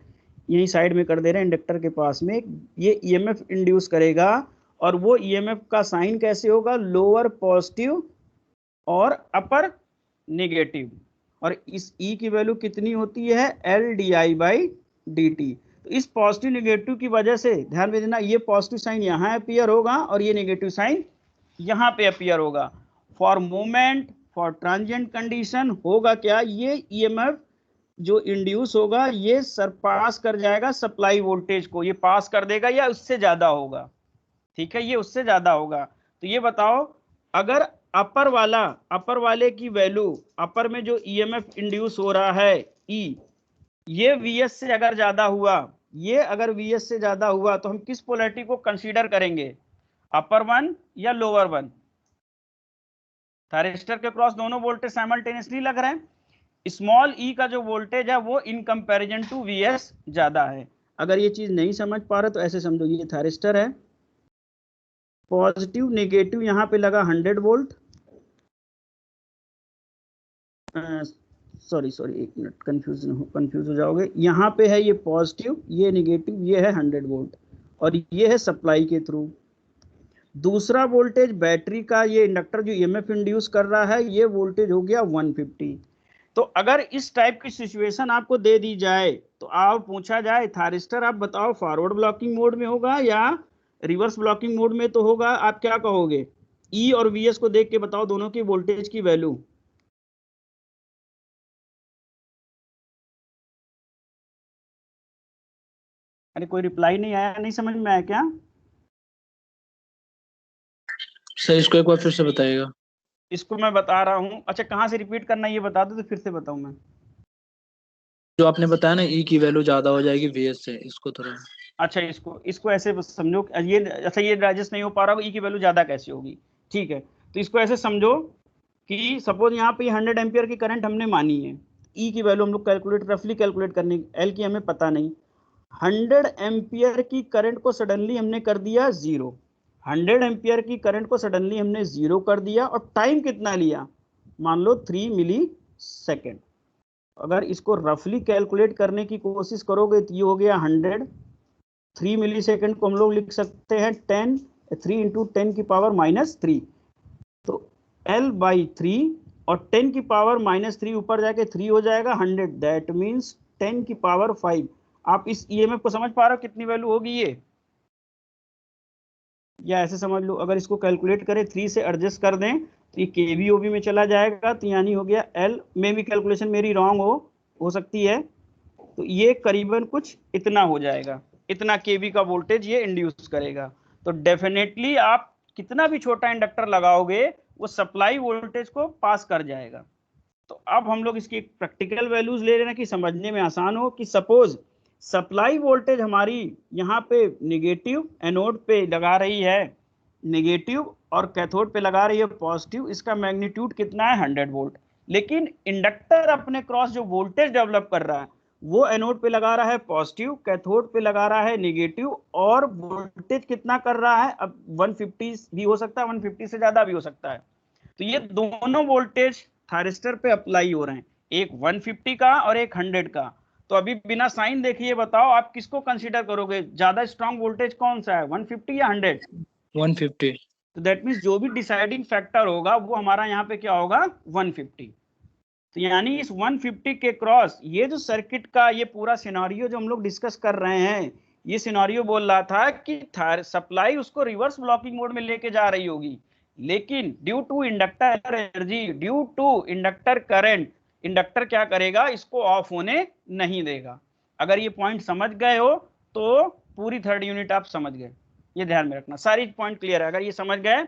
यही साइड में कर दे रहे हैं इंडक्टर के पास में, ये ईएमएफ इंड्यूस करेगा, और वो ईएमएफ का साइन कैसे होगा? लोअर पॉजिटिव और अपर नेगेटिव। और इस ई की वैल्यू कितनी होती है? L D I by D T. तो इस पॉजिटिव नेगेटिव की वजह से ध्यान में देना, ये पॉजिटिव साइन यहाँ अपीयर होगा और ये नेगेटिव साइन यहाँ पे अपीयर होगा। For moment, for transient condition होगा क्या, ये ईएमएफ जो इंड्यूस होगा ये सरपास कर जाएगा सप्लाई वोल्टेज को, ये पास कर देगा या उससे ज्यादा होगा। ठीक है, ये उससे ज्यादा होगा। तो ये बताओ, अगर अपर वाले की वैल्यू, अपर में जो ईएमएफ इंड्यूस हो रहा है ई, ये वीएस से अगर ज्यादा हुआ, ये अगर वीएस से ज्यादा हुआ, तो हम किस पोलैरिटी को कंसीडर करेंगे? अपर वन या लोअर वन? थायरिस्टर के क्रॉस दोनों वोल्टेज साइमल्टेनियसली लग रहे हैं। स्मॉल ई का जो वोल्टेज है वो इन कंपैरिजन टू वीएस ज्यादा है। अगर ये चीज नहीं समझ पा रहे तो ऐसे समझो, ये थायरिस्टर है, पॉजिटिव नेगेटिव यहाँ पे लगा 100 वोल्ट, सॉरी एक मिनट, कंफ्यूज हो जाओगे। यहाँ पे है ये पॉजिटिव, ये नेगेटिव, ये है 100 वोल्ट, और ये है सप्लाई के थ्रू। दूसरा वोल्टेज बैटरी का, ये इंडक्टर जो ईएमएफ इंड्यूस कर रहा है, ये वोल्टेज हो गया 150। तो अगर इस टाइप की सिचुएशन आपको दे दी जाए, तो आप पूछा जाए थायरिस्टर आप बताओ फॉरवर्ड ब्लॉकिंग मोड में होगा या रिवर्स ब्लॉकिंग मोड में, तो होगा, आप क्या कहोगे? ई और वीएस को देख के बताओ दोनों की वोल्टेज की वैल्यू। अरे कोई रिप्लाई नहीं आया, नहीं समझ में आया क्या?
सर इसको एक बार फिर से बताइएगा।
इसको मैं बता रहा हूँ। अच्छा, कहाँ से रिपीट करना ये बता दो तो फिर से बताऊँ मैं।
जो आपने बताया ना ई की वैल्यू ज्यादा हो जाएगी वीएस से, इसको थोड़ा।
अच्छा, इसको ऐसे समझो, ये अच्छा ये डाइजेस्ट नहीं हो पा रहा हो, ई की वैल्यू ज्यादा कैसे होगी? ठीक है, तो इसको ऐसे समझो कि सपोज यहाँ पे 100 एम्पियर की करंट हमने मानी है, ई की वैल्यू हम लोग रफली कैलकुलेट करने, एल की हमें पता नहीं। 100 एम्पियर की करंट को सडनली हमने कर दिया 0, 100 एम्पियर की करंट को सडनली हमने 0 कर दिया, और टाइम कितना लिया? मान लो 3 मिली सेकेंड। अगर इसको रफली कैलकुलेट करने की कोशिश करोगे तो ये हो गया 100, 3 मिली सेकेंड को हम लोग लिख सकते हैं 10, 3 इंटू 10 की पावर -3, तो L बाई 3, और 10 की पावर -3 ऊपर जाके 3 हो जाएगा 100, दैट मीन्स 10 की पावर 5। आप इस ईएमएफ को समझ पा रहे हो कितनी वैल्यू होगी ये? या ऐसे समझ लो, अगर इसको कैलकुलेट करें 3 से एडजस्ट कर दें तो ये केवीओबी में चला जाएगा, तो यानी हो गया एल में भी कैलकुलेशन मेरी रॉन्ग हो सकती है, तो ये करीबन कुछ इतना हो जाएगा, इतना केवी का वोल्टेज ये इंड्यूस करेगा। तो डेफिनेटली आप कितना भी छोटा इंडक्टर लगाओगे वो सप्लाई वोल्टेज को पास कर जाएगा। तो अब हम लोग इसकी प्रैक्टिकल वैल्यूज ले लेना कि समझने में आसान हो, कि सपोज सप्लाई वोल्टेज हमारी यहाँ पे निगेटिव, एनोड पे लगा रही है निगेटिव और कैथोड पे लगा रही है पॉजिटिव। इसका मैग्नीट्यूड कितना है 100 वोल्ट। लेकिन इंडक्टर अपने क्रॉस जो वोल्टेज डेवलप कर रहा है वो एनोड पे लगा रहा है पॉजिटिव, कैथोड पे लगा रहा है निगेटिव, और वोल्टेज कितना कर रहा है, अब 150 भी हो सकता है, 150 से ज्यादा भी हो सकता है। तो ये दोनों वोल्टेज थायरिस्टर पे अप्लाई हो रहे हैं, एक 150 का और एक 100 का। तो अभी बिना साइन देखिए बताओ आप किसको कंसीडर करोगे, ज्यादा स्ट्रॉन्ग वोल्टेज कौन सा है, 150 या 100?
150।
तो दैट मीन्स जो भी डिसाइडिंग फैक्टर होगा वो हमारा यहाँ पे क्या होगा, 150। तो यानी इस 150 के क्रॉस ये जो सर्किट का ये पूरा सिनारियो जो हम लोग डिस्कस कर रहे हैं, ये सिनारियो बोल रहा था कि सप्लाई उसको रिवर्स ब्लॉकिंग मोड में लेके जा रही होगी, लेकिन due to inductor energy, due to inductor current, inductor क्या करेगा, इसको ऑफ होने नहीं देगा। अगर ये पॉइंट समझ गए हो तो पूरी थर्ड यूनिट आप समझ गए, ये ध्यान में रखना, सारी पॉइंट क्लियर है। अगर ये समझ गए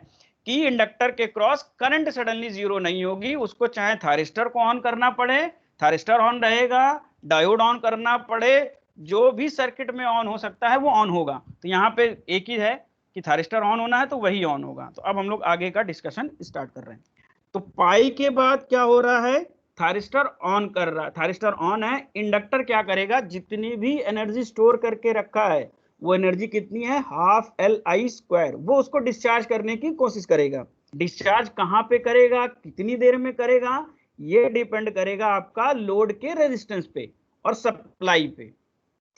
कि इंडक्टर के क्रॉस करंट सडनली जीरो नहीं होगी, उसको चाहे थायरिस्टर को ऑन करना पड़े थायरिस्टर ऑन रहेगा, डायोड ऑन करना पड़े, जो भी सर्किट में ऑन हो सकता है वो ऑन होगा। तो यहाँ पे एक ही है कि थायरिस्टर ऑन होना है तो वही ऑन होगा। तो अब हम लोग आगे का डिस्कशन स्टार्ट कर रहे हैं। तो पाई के बाद क्या हो रहा है, थायरिस्टर ऑन कर रहा है, थायरिस्टर ऑन है, इंडक्टर क्या करेगा, जितनी भी एनर्जी स्टोर करके रखा है वो एनर्जी कितनी है, हाफ Li², वो उसको डिस्चार्ज करने की कोशिश करेगा। डिस्चार्ज कहां पे करेगा, कितनी देर में करेगा, ये डिपेंड करेगा आपका लोड के रेजिस्टेंस पे और सप्लाई पे।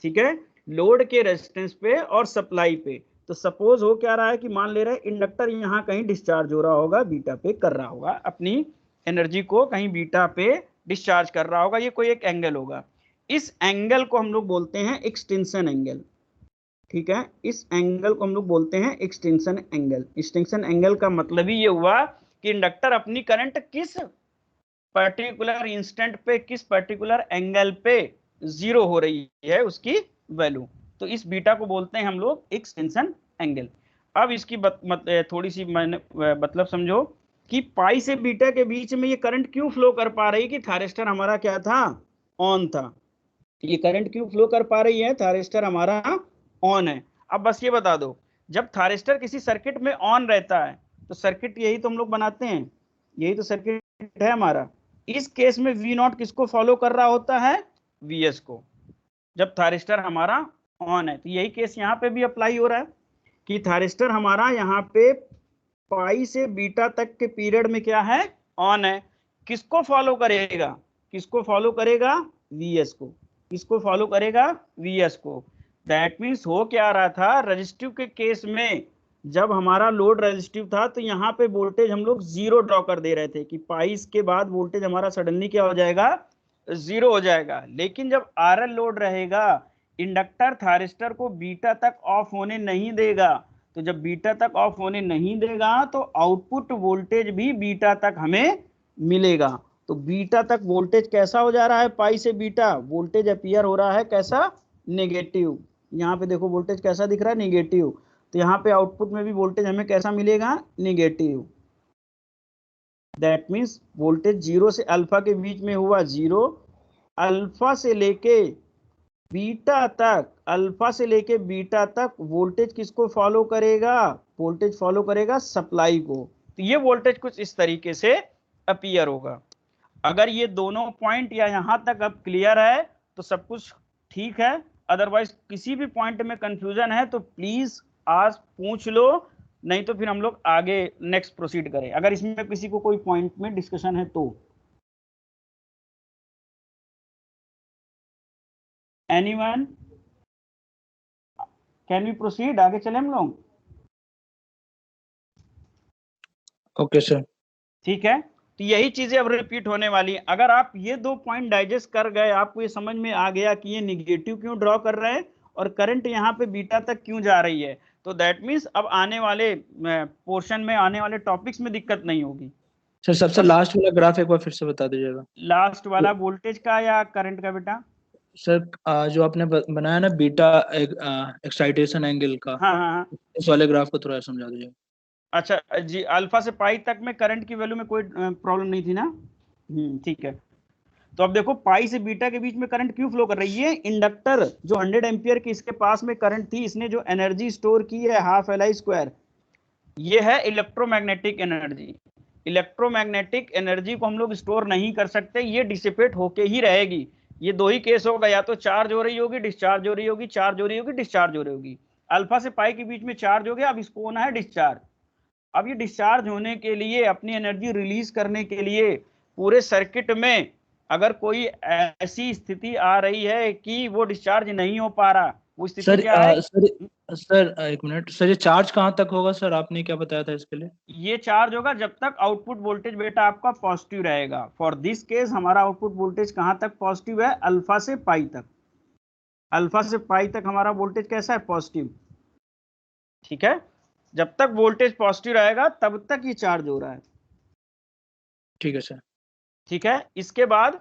ठीक है, लोड के रेजिस्टेंस पे और सप्लाई पे। तो सपोज हो क्या रहा है कि मान ले रहे हैं इंडक्टर यहाँ कहीं डिस्चार्ज हो रहा होगा, बीटा पे कर रहा होगा, अपनी एनर्जी को कहीं बीटा पे डिस्चार्ज कर रहा होगा, ये कोई एक एंगल होगा। इस एंगल को हम लोग बोलते हैं एक्सटेंशन एंगल। ठीक है, इस एंगल को हम लोग बोलते हैं एक्सटेंशन एंगल। एक्सटेंशन एंगल का मतलब ही ये हुआ कि इंडक्टर अपनी करंट किस पर्टिकुलर इंस्टेंट पे, किस पर्टिकुलर एंगल पे जीरो हो रही है उसकी वैल्यू। तो इस बीटा को बोलते हैं हम लोग एक्सटेंशन एंगल। अब इसकी थोड़ी सी मतलब समझो कि पाई से बीटा के बीच में ये करंट क्यों फ्लो कर पा रही, कि थायरिस्टर हमारा क्या था, ऑन था। ये करंट क्यों फ्लो कर पा रही है, थायरिस्टर हमारा ऑन है। अब बस ये बता दो, जब थायरिस्टर किसी सर्किट में ऑन रहता है तो सर्किट यही तो हम लोग बनाते हैं, यही तो सर्किट है हमारा। इस केस में V0 किसको फॉलो कर रहा होता है, Vs को, जब थायरिस्टर हमारा ऑन है। तो यही केस यहाँ पे भी अप्लाई हो रहा है कि थायरिस्टर हमारा यहाँ पे पाई से बीटा तक के पीरियड में क्या है, ऑन है। किसको फॉलो करेगा, किसको फॉलो करेगा, Vs को। किसको फॉलो करेगा, Vs को। दैट मीन्स हो क्या रहा था, रेजिस्टिव के केस में जब हमारा लोड रेजिस्टिव था तो यहाँ पे वोल्टेज हम लोग जीरो ड्रॉ कर दे रहे थे कि पाइस के बाद वोल्टेज हमारा सडनली क्या हो जाएगा, जीरो हो जाएगा। लेकिन जब RL लोड रहेगा, इंडक्टर थायरिस्टर को बीटा तक ऑफ होने नहीं देगा। तो जब बीटा तक ऑफ होने नहीं देगा तो आउटपुट वोल्टेज भी बीटा तक हमें मिलेगा। तो बीटा तक वोल्टेज कैसा हो जा रहा है, पाई से बीटा वोल्टेज अपीयर हो रहा है कैसा, नेगेटिव। यहाँ पे देखो वोल्टेज कैसा दिख रहा है, नेगेटिव। तो यहाँ पे आउटपुट में भी वोल्टेज हमें कैसा मिलेगा, negative. That means voltage zero से अल्फा के बीच में हुआ जीरो, अल्फा से लेके बीटा तक, अल्फा से लेके बीटा तक वोल्टेज किसको फॉलो करेगा, वोल्टेज फॉलो करेगा सप्लाई को। तो ये वोल्टेज कुछ इस तरीके से अपीयर होगा। अगर ये दोनों पॉइंट या यहां तक अब क्लियर है तो सब कुछ ठीक है, अदरवाइज किसी भी पॉइंट में कंफ्यूजन है तो प्लीज आज पूछ लो, नहीं तो फिर हम लोग आगे नेक्स्ट प्रोसीड करें, अगर इसमें किसी को कोई पॉइंट में डिस्कशन है तो। एनीवन, कैन वी प्रोसीड, आगे चले हम लोग।
Okay sir.
ठीक है, तो यही चीजें अब रिपीट होने वाली हैं। अगर आप ये दो पॉइंट डाइजेस्ट कर गए, आपको ये समझ में आ गया कि ये निगेटिव क्यों ड्रॉ कर रहे हैं और करंट यहाँ पे बीटा तक क्यों जा रही है, तो दैट मीन्स अब आने वाले पोर्शन में, आने वाले टॉपिक्स में दिक्कत नहीं होगी।
सर सबसे लास्ट वाला ग्राफ एक बार फिर से बता दीजिएगा।
लास्ट वाला वोल्टेज का या करंट का बेटा?
सर जो आपने बनाया ना बीटा एक्साइटेशन एंगल का,
हाँ हाँ हाँ,
उस वाले ग्राफ को थोड़ा समझा दीजिए।
अच्छा जी, अल्फा से पाई तक में करंट की वैल्यू में कोई प्रॉब्लम नहीं थी ना, ठीक है। तो अब देखो पाई से बीटा के बीच में करंट क्यों फ्लो कर रही है, इंडक्टर जो 100 एम्पियर की इसके पास में करंट थी, इसने जो एनर्जी स्टोर की है हाफ एल आई स्क्वायर, ये है इलेक्ट्रोमैग्नेटिक एनर्जी। इलेक्ट्रोमैग्नेटिक एनर्जी को हम लोग स्टोर नहीं कर सकते, ये डिसिपेट होके ही रहेगी। ये दो ही केस होगा, या तो चार्ज हो रही होगी, डिस्चार्ज हो रही होगी, चार्ज हो रही होगी, डिस्चार्ज हो रही होगी। अल्फा से पाई के बीच में चार्ज हो गया, अब इसको होना है डिस्चार्ज। अब ये डिस्चार्ज होने के लिए, अपनी एनर्जी रिलीज करने के लिए, पूरे सर्किट में अगर कोई ऐसी स्थिति आ रही है कि वो डिस्चार्ज नहीं हो पा रहा, वो स्थिति क्या है?
सर एक मिनट सर, ये चार्ज कहाँ तक होगा सर, आपने क्या बताया था इसके लिए?
ये चार्ज होगा जब तक आउटपुट वोल्टेज बेटा आपका पॉजिटिव रहेगा। फॉर दिस केस हमारा आउटपुट वोल्टेज कहां तक पॉजिटिव है, अल्फा से पाई तक। अल्फा से पाई तक हमारा वोल्टेज कैसा है, पॉजिटिव। ठीक है, जब तक वोल्टेज पॉजिटिव रहेगा तब तक ये चार्ज हो रहा है।
ठीक है सर।
ठीक है, इसके बाद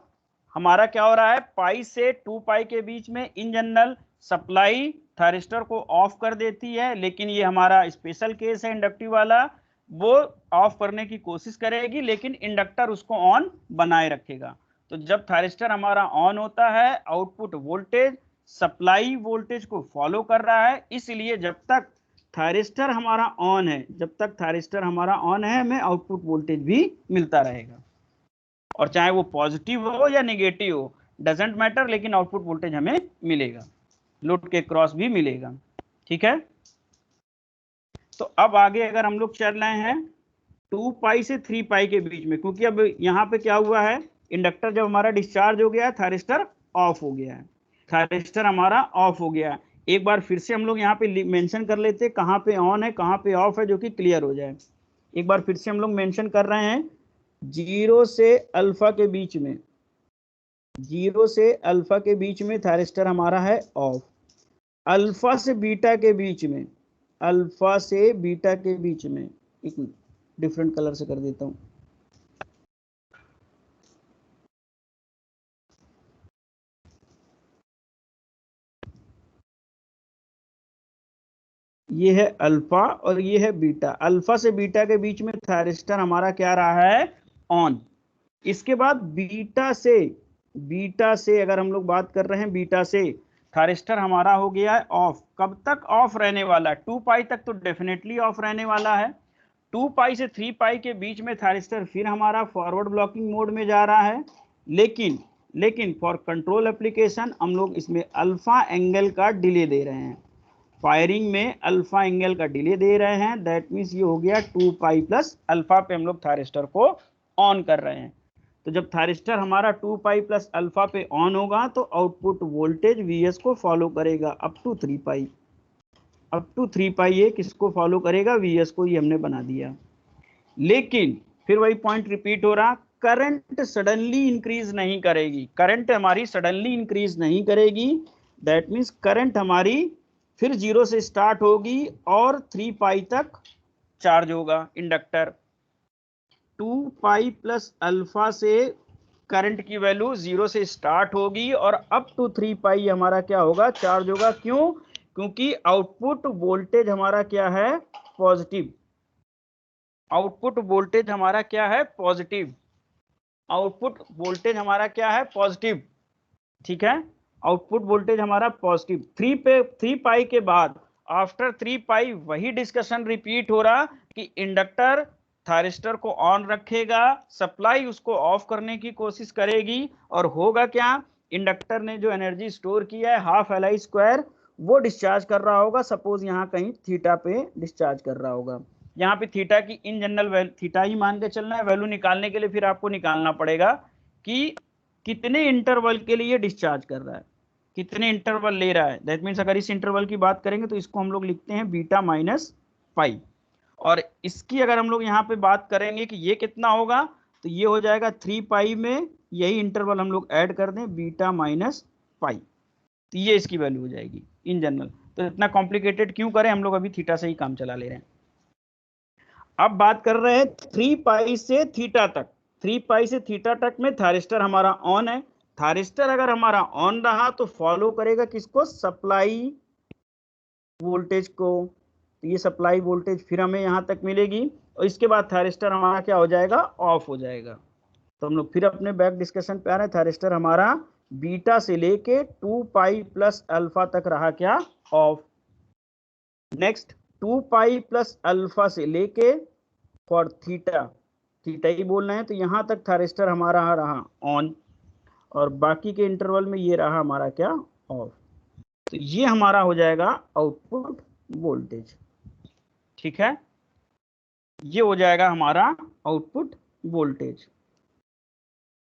हमारा क्या हो रहा है, पाई से 2 पाई के बीच में इन जनरल सप्लाई थायरिस्टर को ऑफ कर देती है, लेकिन ये हमारा स्पेशल केस है इंडक्टिव वाला, वो ऑफ करने की कोशिश करेगी लेकिन इंडक्टर उसको ऑन बनाए रखेगा। तो जब थायरिस्टर हमारा ऑन होता है, आउटपुट वोल्टेज सप्लाई वोल्टेज को फॉलो कर रहा है, इसलिए जब तक थायरिस्टर हमारा ऑन है, जब तक थायरिस्टर हमारा ऑन है, हमें आउटपुट वोल्टेज भी मिलता रहेगा। और चाहे वो पॉजिटिव हो या नेगेटिव हो, डजेंट मैटर, लेकिन आउटपुट वोल्टेज हमें मिलेगा, लोड के क्रॉस भी मिलेगा। ठीक है, तो अब आगे अगर हम लोग चल रहे हैं 2 पाई से 3 पाई के बीच में, क्योंकि अब यहाँ पे क्या हुआ है, इंडक्टर जब हमारा डिस्चार्ज हो गया है, थायरिस्टर ऑफ हो गया है, थायरिस्टर हमारा ऑफ हो गया है। एक बार फिर से हम लोग यहाँ पे मेंशन कर लेते हैं कहाँ पे ऑन है कहाँ पे ऑफ है, जो कि क्लियर हो जाए। एक बार फिर से हम लोग मेंशन कर रहे हैं, 0 से अल्फा के बीच में, 0 से अल्फा के बीच में थायरिस्टर हमारा है ऑफ। अल्फा से बीटा के बीच में, अल्फा से बीटा के बीच में, एक डिफरेंट कलर से कर देता हूं, ये है अल्फा और ये है बीटा। अल्फा से बीटा के बीच में थायरिस्टर हमारा क्या रहा है, ऑन। इसके बाद बीटा से अगर हम लोग बात कर रहे हैं, बीटा से थायरिस्टर हमारा हो गया है ऑफ। कब तक ऑफ रहने वाला है, 2 पाई तक तो डेफिनेटली ऑफ रहने वाला है। 2 पाई से 3 पाई के बीच में थायरिस्टर फिर हमारा फॉरवर्ड ब्लॉकिंग मोड में जा रहा है, लेकिन फॉर कंट्रोल एप्लीकेशन हम लोग इसमें अल्फा एंगल का डिले दे रहे हैं, फायरिंग में अल्फा एंगल का डिले दे रहे हैं। दैट मीन्स ये हो गया 2 पाई प्लस अल्फा पे हम लोग थायरिस्टर को ऑन कर रहे हैं। तो जब थायरिस्टर हमारा 2 पाई प्लस अल्फा पे ऑन होगा तो आउटपुट वोल्टेज Vs को फॉलो करेगा up to 3 pi. Up to 3 pi ये किसको फॉलो करेगा, Vs को, ये हमने बना दिया। लेकिन फिर वही पॉइंट रिपीट हो रहा, करंट सडनली इंक्रीज नहीं करेगी, करंट हमारी सडनली इंक्रीज नहीं करेगी। दैट मीन्स करंट हमारी फिर 0 से स्टार्ट होगी और 3 पाई तक चार्ज होगा इंडक्टर। 2 पाई प्लस अल्फा से करंट की वैल्यू 0 से स्टार्ट होगी और अप टू 3 पाई हमारा क्या होगा, चार्ज होगा। क्यों, क्योंकि आउटपुट वोल्टेज हमारा क्या है, पॉजिटिव। आउटपुट वोल्टेज हमारा क्या है, पॉजिटिव। आउटपुट वोल्टेज हमारा क्या है, पॉजिटिव। ठीक है, आउटपुट वोल्टेज हमारा पॉजिटिव। 3 पाई के बाद आफ्टर 3 पाई वही डिस्कशन रिपीट हो रहा कि इंडक्टर थायरिस्टर को ऑन रखेगा, सप्लाई उसको ऑफ करने की कोशिश करेगी, और होगा क्या, इंडक्टर ने जो एनर्जी स्टोर किया है हाफ एल आई स्क्वायर, वो डिस्चार्ज कर रहा होगा। सपोज यहाँ कहीं थीटा पे डिस्चार्ज कर रहा होगा, यहाँ पे थीटा की इन जनरल वैल्यू थीटा ही मान के चलना है। वैल्यू निकालने के लिए फिर आपको निकालना पड़ेगा कि कितने इंटरवल के लिए डिस्चार्ज कर रहा है, कितने इंटरवल ले रहा है। दैट मीन्स अगर इस इंटरवल की बात करेंगे तो इसको हम लोग लिखते हैं बीटा माइनस पाई, और इसकी अगर हम लोग यहाँ पे बात करेंगे कि ये कितना होगा, तो ये हो जाएगा 3 पाई में यही इंटरवल हम लोग ऐड कर दें, बीटा माइनस पाई, तो ये इसकी वैल्यू हो जाएगी इन जनरल। तो इतना कॉम्प्लिकेटेड क्यों करें, हम लोग अभी थीटा से ही काम चला ले रहे हैं। अब बात कर रहे हैं 3 पाई से थीटा तक। 3 पाई से थीटा तक में थायरिस्टर हमारा ऑन है। थायरिस्टर अगर हमारा ऑन रहा तो फॉलो करेगा किसको, सप्लाई वोल्टेज को। तो ये सप्लाई वोल्टेज फिर हमें यहाँ तक मिलेगी, और इसके बाद थायरिस्टर हमारा क्या हो जाएगा, ऑफ हो जाएगा। तो हम लोग फिर अपने बैक डिस्कशन पे आ रहे हैं। थायरिस्टर हमारा बीटा से लेके 2 पाई प्लस अल्फा तक रहा क्या, of. Next 2 pi plus alpha से लेके फॉर थीटा, थीटा ही बोलना है, तो यहां तक थायरिस्टर हमारा रहा ऑन, और बाकी के इंटरवल में ये रहा हमारा क्या, ऑफ। तो ये हमारा हो जाएगा आउटपुट वोल्टेज। ठीक है, ये हो जाएगा हमारा आउटपुट वोल्टेज,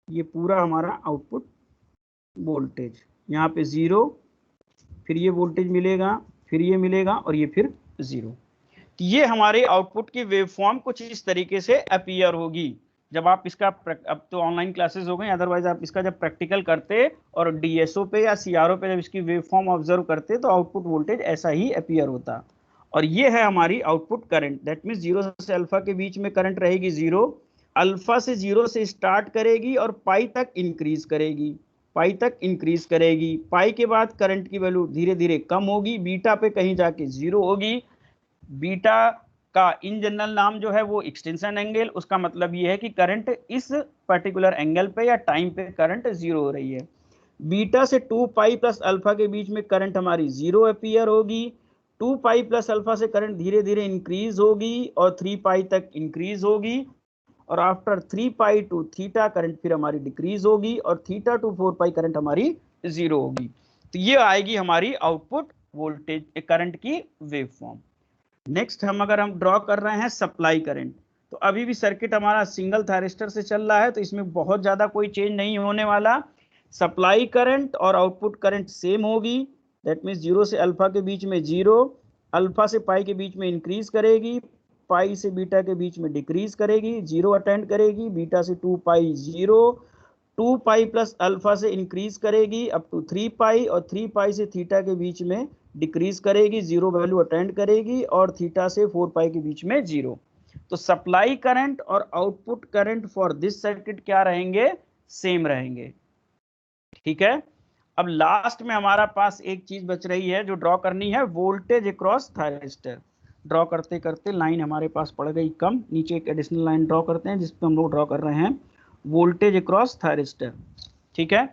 ये पूरा हमारा आउटपुट वोल्टेज। यहाँ पे 0, फिर ये वोल्टेज मिलेगा, फिर ये मिलेगा, और ये फिर 0। तो ये हमारे आउटपुट की वेवफॉर्म कुछ इस तरीके से अपीयर होगी जब आप इसका, अब तो ऑनलाइन क्लासेस हो गई, अदरवाइज आप इसका जब प्रैक्टिकल करते और डीएसओ पे या सीआरओ पे जब इसकी वेवफॉर्म ऑब्जर्व करते तो आउटपुट वोल्टेज ऐसा ही अपीयर होता। और ये है हमारी आउटपुट करंट, दैट मीन्स 0 से अल्फा के बीच में करंट रहेगी 0, अल्फा से 0 से स्टार्ट करेगी और पाई तक इंक्रीज करेगी, पाई तक इंक्रीज करेगी। पाई के बाद करंट की वैल्यू धीरे धीरे कम होगी, बीटा पे कहीं जाके 0 होगी। बीटा का इन जनरल नाम जो है वो एक्सटेंशन एंगल, उसका मतलब ये है कि करंट इस पर्टिकुलर एंगल पे या टाइम पे करंट 0 हो रही है। बीटा से 2 पाई प्लस अल्फा के बीच में करंट हमारी 0 अपीयर होगी। 2 पाई प्लस अल्फा से करंट धीरे धीरे इंक्रीज होगी और 3 पाई तक इंक्रीज होगी, और after 3 pi to theta current फिर हमारी डिक्रीज होगी, और थीटा टू 4 पाई करंट हमारी 0 होगी। तो ये आएगी हमारी आउटपुट वोल्टेज करंट की वेवफॉर्म। नेक्स्ट अगर हम ड्रॉ कर रहे हैं सप्लाई करंट, तो अभी भी सर्किट हमारा सिंगल थायरिस्टर से चल रहा है, तो इसमें बहुत ज्यादा कोई चेंज नहीं होने वाला। सप्लाई करंट और आउटपुट करंट सेम होगी, दैट मीन्स 0 से अल्फा के बीच में 0, अल्फा से पाई के बीच में इंक्रीज करेगी, पाई से बीटा के बीच में डिक्रीज करेगी, 0 अटेंड करेगी, बीटा से 2 पाई 0, 2 पाई प्लस अल्फा से इंक्रीज करेगी अप टू 3 पाई, और 3 पाई से थीटा के बीच में डिक्रीज करेगी, 0 वैल्यू अटेंड करेगी, और थीटा से 4 पाई के बीच में 0। तो सप्लाई करंट और output current for this circuit क्या रहेंगे, सेम रहेंगे। ठीक है, अब लास्ट में हमारा पास एक चीज बच रही है जो ड्रॉ करनी है, वोल्टेज अक्रॉस थायरिस्टर। ड्रॉ करते करते लाइन हमारे पास पड़ गई कम, नीचे एक एडिशनल लाइन ड्रॉ करते हैं जिसपे हम लोग ड्रॉ कर रहे हैं वोल्टेज अक्रॉस थायरिस्टर। ठीक है,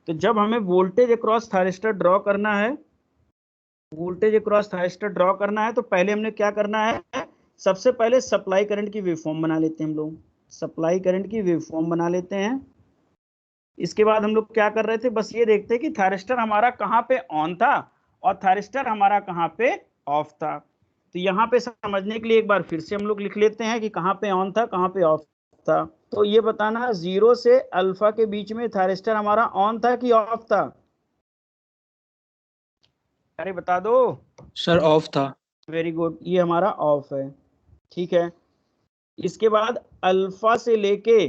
तो जब हमें वोल्टेज अक्रॉस थायरिस्टर ड्रॉ करना है, वोल्टेज अक्रॉस थायरिस्टर ड्रॉ करना है, तो पहले हमने क्या करना है, सबसे पहले सप्लाई करंट की वेवफॉर्म बना लेते हैं। हम लोग सप्लाई करंट की वेवफॉर्म बना लेते हैं। इसके बाद हम लोग क्या कर रहे थे, बस ये देखते कि थायरिस्टर हमारा कहाँ पे ऑन था और थायरिस्टर हमारा कहाँ पे ऑफ था। तो यहाँ पे समझने के लिए एक बार फिर से हम लोग लिख लेते हैं कि कहाँ पे ऑन था, कहाँ पे ऑफ था। तो ये बताना 0 से अल्फा के बीच में थायरिस्टर हमारा ऑन था कि ऑफ था, अरे बता दो
सर ऑफ था।
वेरी गुड, ये हमारा ऑफ है। ठीक है, इसके बाद अल्फा से लेके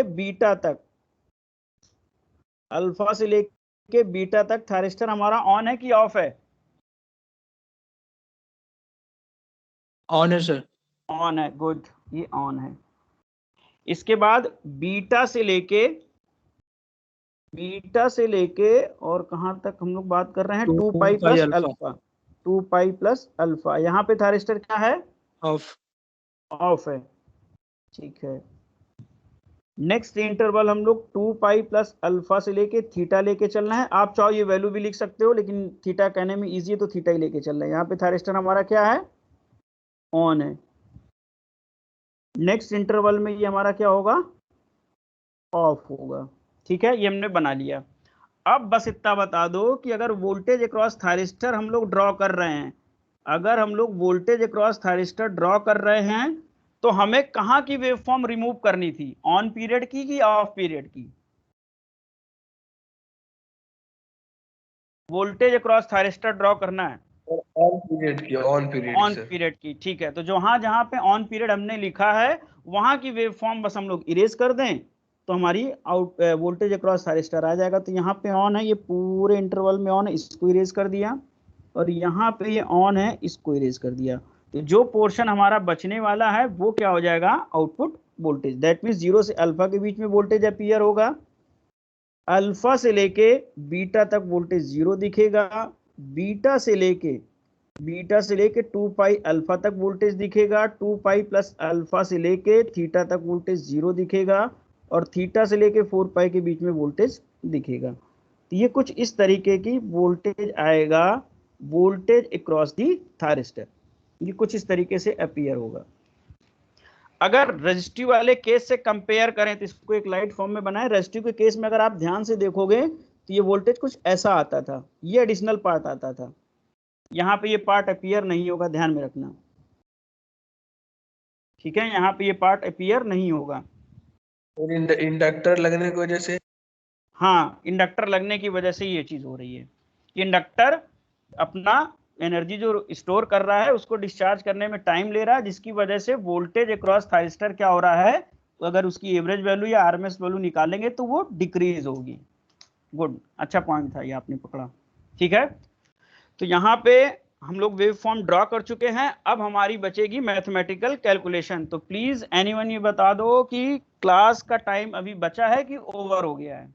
बीटा तक, अल्फा से लेके बीटा तक थायरिस्टर हमारा ऑन है कि ऑफ है,
ऑन है सर।
ऑन है, गुड, ये ऑन है। इसके बाद बीटा से लेके और कहां तक हम लोग बात कर रहे हैं, 2 pi plus alpha, 2 pi plus alpha, यहाँ पे थायरिस्टर क्या है, ऑफ है। ठीक है, नेक्स्ट इंटरवल हम लोग 2 पाई प्लस अल्फा से लेके थीटा लेके चलना है। आप चाहो ये वैल्यू भी लिख सकते हो, लेकिन थीटा कहने में इजी है तो थीटा ही लेके चल रहे हैं। यहाँ पे थायरिस्टर हमारा क्या है, ऑन है। नेक्स्ट इंटरवल में ये हमारा क्या होगा, ऑफ होगा। ठीक है, ये हमने बना लिया। अब बस इतना बता दो कि अगर वोल्टेज अक्रॉस थायरिस्टर हम लोग ड्रॉ कर रहे हैं, अगर हम लोग वोल्टेज अक्रॉस थायरिस्टर ड्रॉ कर रहे हैं तो हमें कहां की वेवफॉर्म रिमूव करनी थी, ऑन पीरियड की कि ऑफ पीरियड की, वोल्टेज अक्रॉस थायरिस्टर ड्रॉ करना है
ऑन पीरियड की, on period
on
sir.
Period की। ठीक है, तो जहां जहां पे ऑन पीरियड हमने लिखा है वहां की वेवफॉर्म बस हम लोग इरेज कर दें तो हमारी आउट वोल्टेज अक्रॉस थायरिस्टर आ जाएगा। तो यहाँ पे ऑन है, ये पूरे इंटरवल में ऑन है, इसको इरेज कर दिया, और यहाँ पे ये ऑन है, इसको इरेज कर दिया। तो जो पोर्शन हमारा बचने वाला है वो क्या हो जाएगा, आउटपुट वोल्टेज। दैट मीन्स 0 से अल्फा के बीच में वोल्टेज अपीयर होगा, अल्फा से लेके बीटा तक वोल्टेज 0 दिखेगा, बीटा से लेके बीटा से लेके 2 पाई अल्फा तक वोल्टेज दिखेगा, 2 पाई प्लस अल्फा से लेके थीटा तक वोल्टेज 0 दिखेगा, और थीटा से लेके 4 पाई के बीच में वोल्टेज दिखेगा। तो ये कुछ इस तरीके की वोल्टेज आएगा, वोल्टेज अक्रॉस दी थायरिस्टर, ये कुछ इस तरीके से अपीयर होगा। अगर रेजिस्टिव वाले केस से कंपेयर करें तो इसको एक लाइट फॉर्म में बनाए। रेजिस्टिव के केस में अगर आप ध्यान से देखोगे तो ये वोल्टेज कुछ ऐसा आता था, ये एडिशनल पार्ट आता था, यहाँ पे ये पार्ट अपीयर नहीं होगा, ध्यान में रखना, ठीक है, यहाँ पे ये पार्ट अपीयर नहीं होगा।
और इंडक्टर लगने की वजह से,
हाँ, इंडक्टर लगने की वजह से ये चीज हो रही है। इंडक्टर अपना एनर्जी जो स्टोर कर रहा है उसको डिस्चार्ज करने में टाइम ले रहा है, जिसकी वजह से वोल्टेज अक्रॉस थायरिस्टर क्या हो रहा है, तो अगर उसकी एवरेज वैल्यू या आरएमएस वैल्यू निकालेंगे तो वो डिक्रीज होगी। गुड, अच्छा पॉइंट था ये आपने पकड़ा, ठीक है। तो यहाँ पे हम लोग वेव फॉर्म ड्रॉ कर चुके हैं, अब हमारी बचेगी मैथमेटिकल कैलकुलेशन। तो प्लीज एनीवन ये बता दो कि क्लास का टाइम अभी बचा है कि ओवर हो गया है।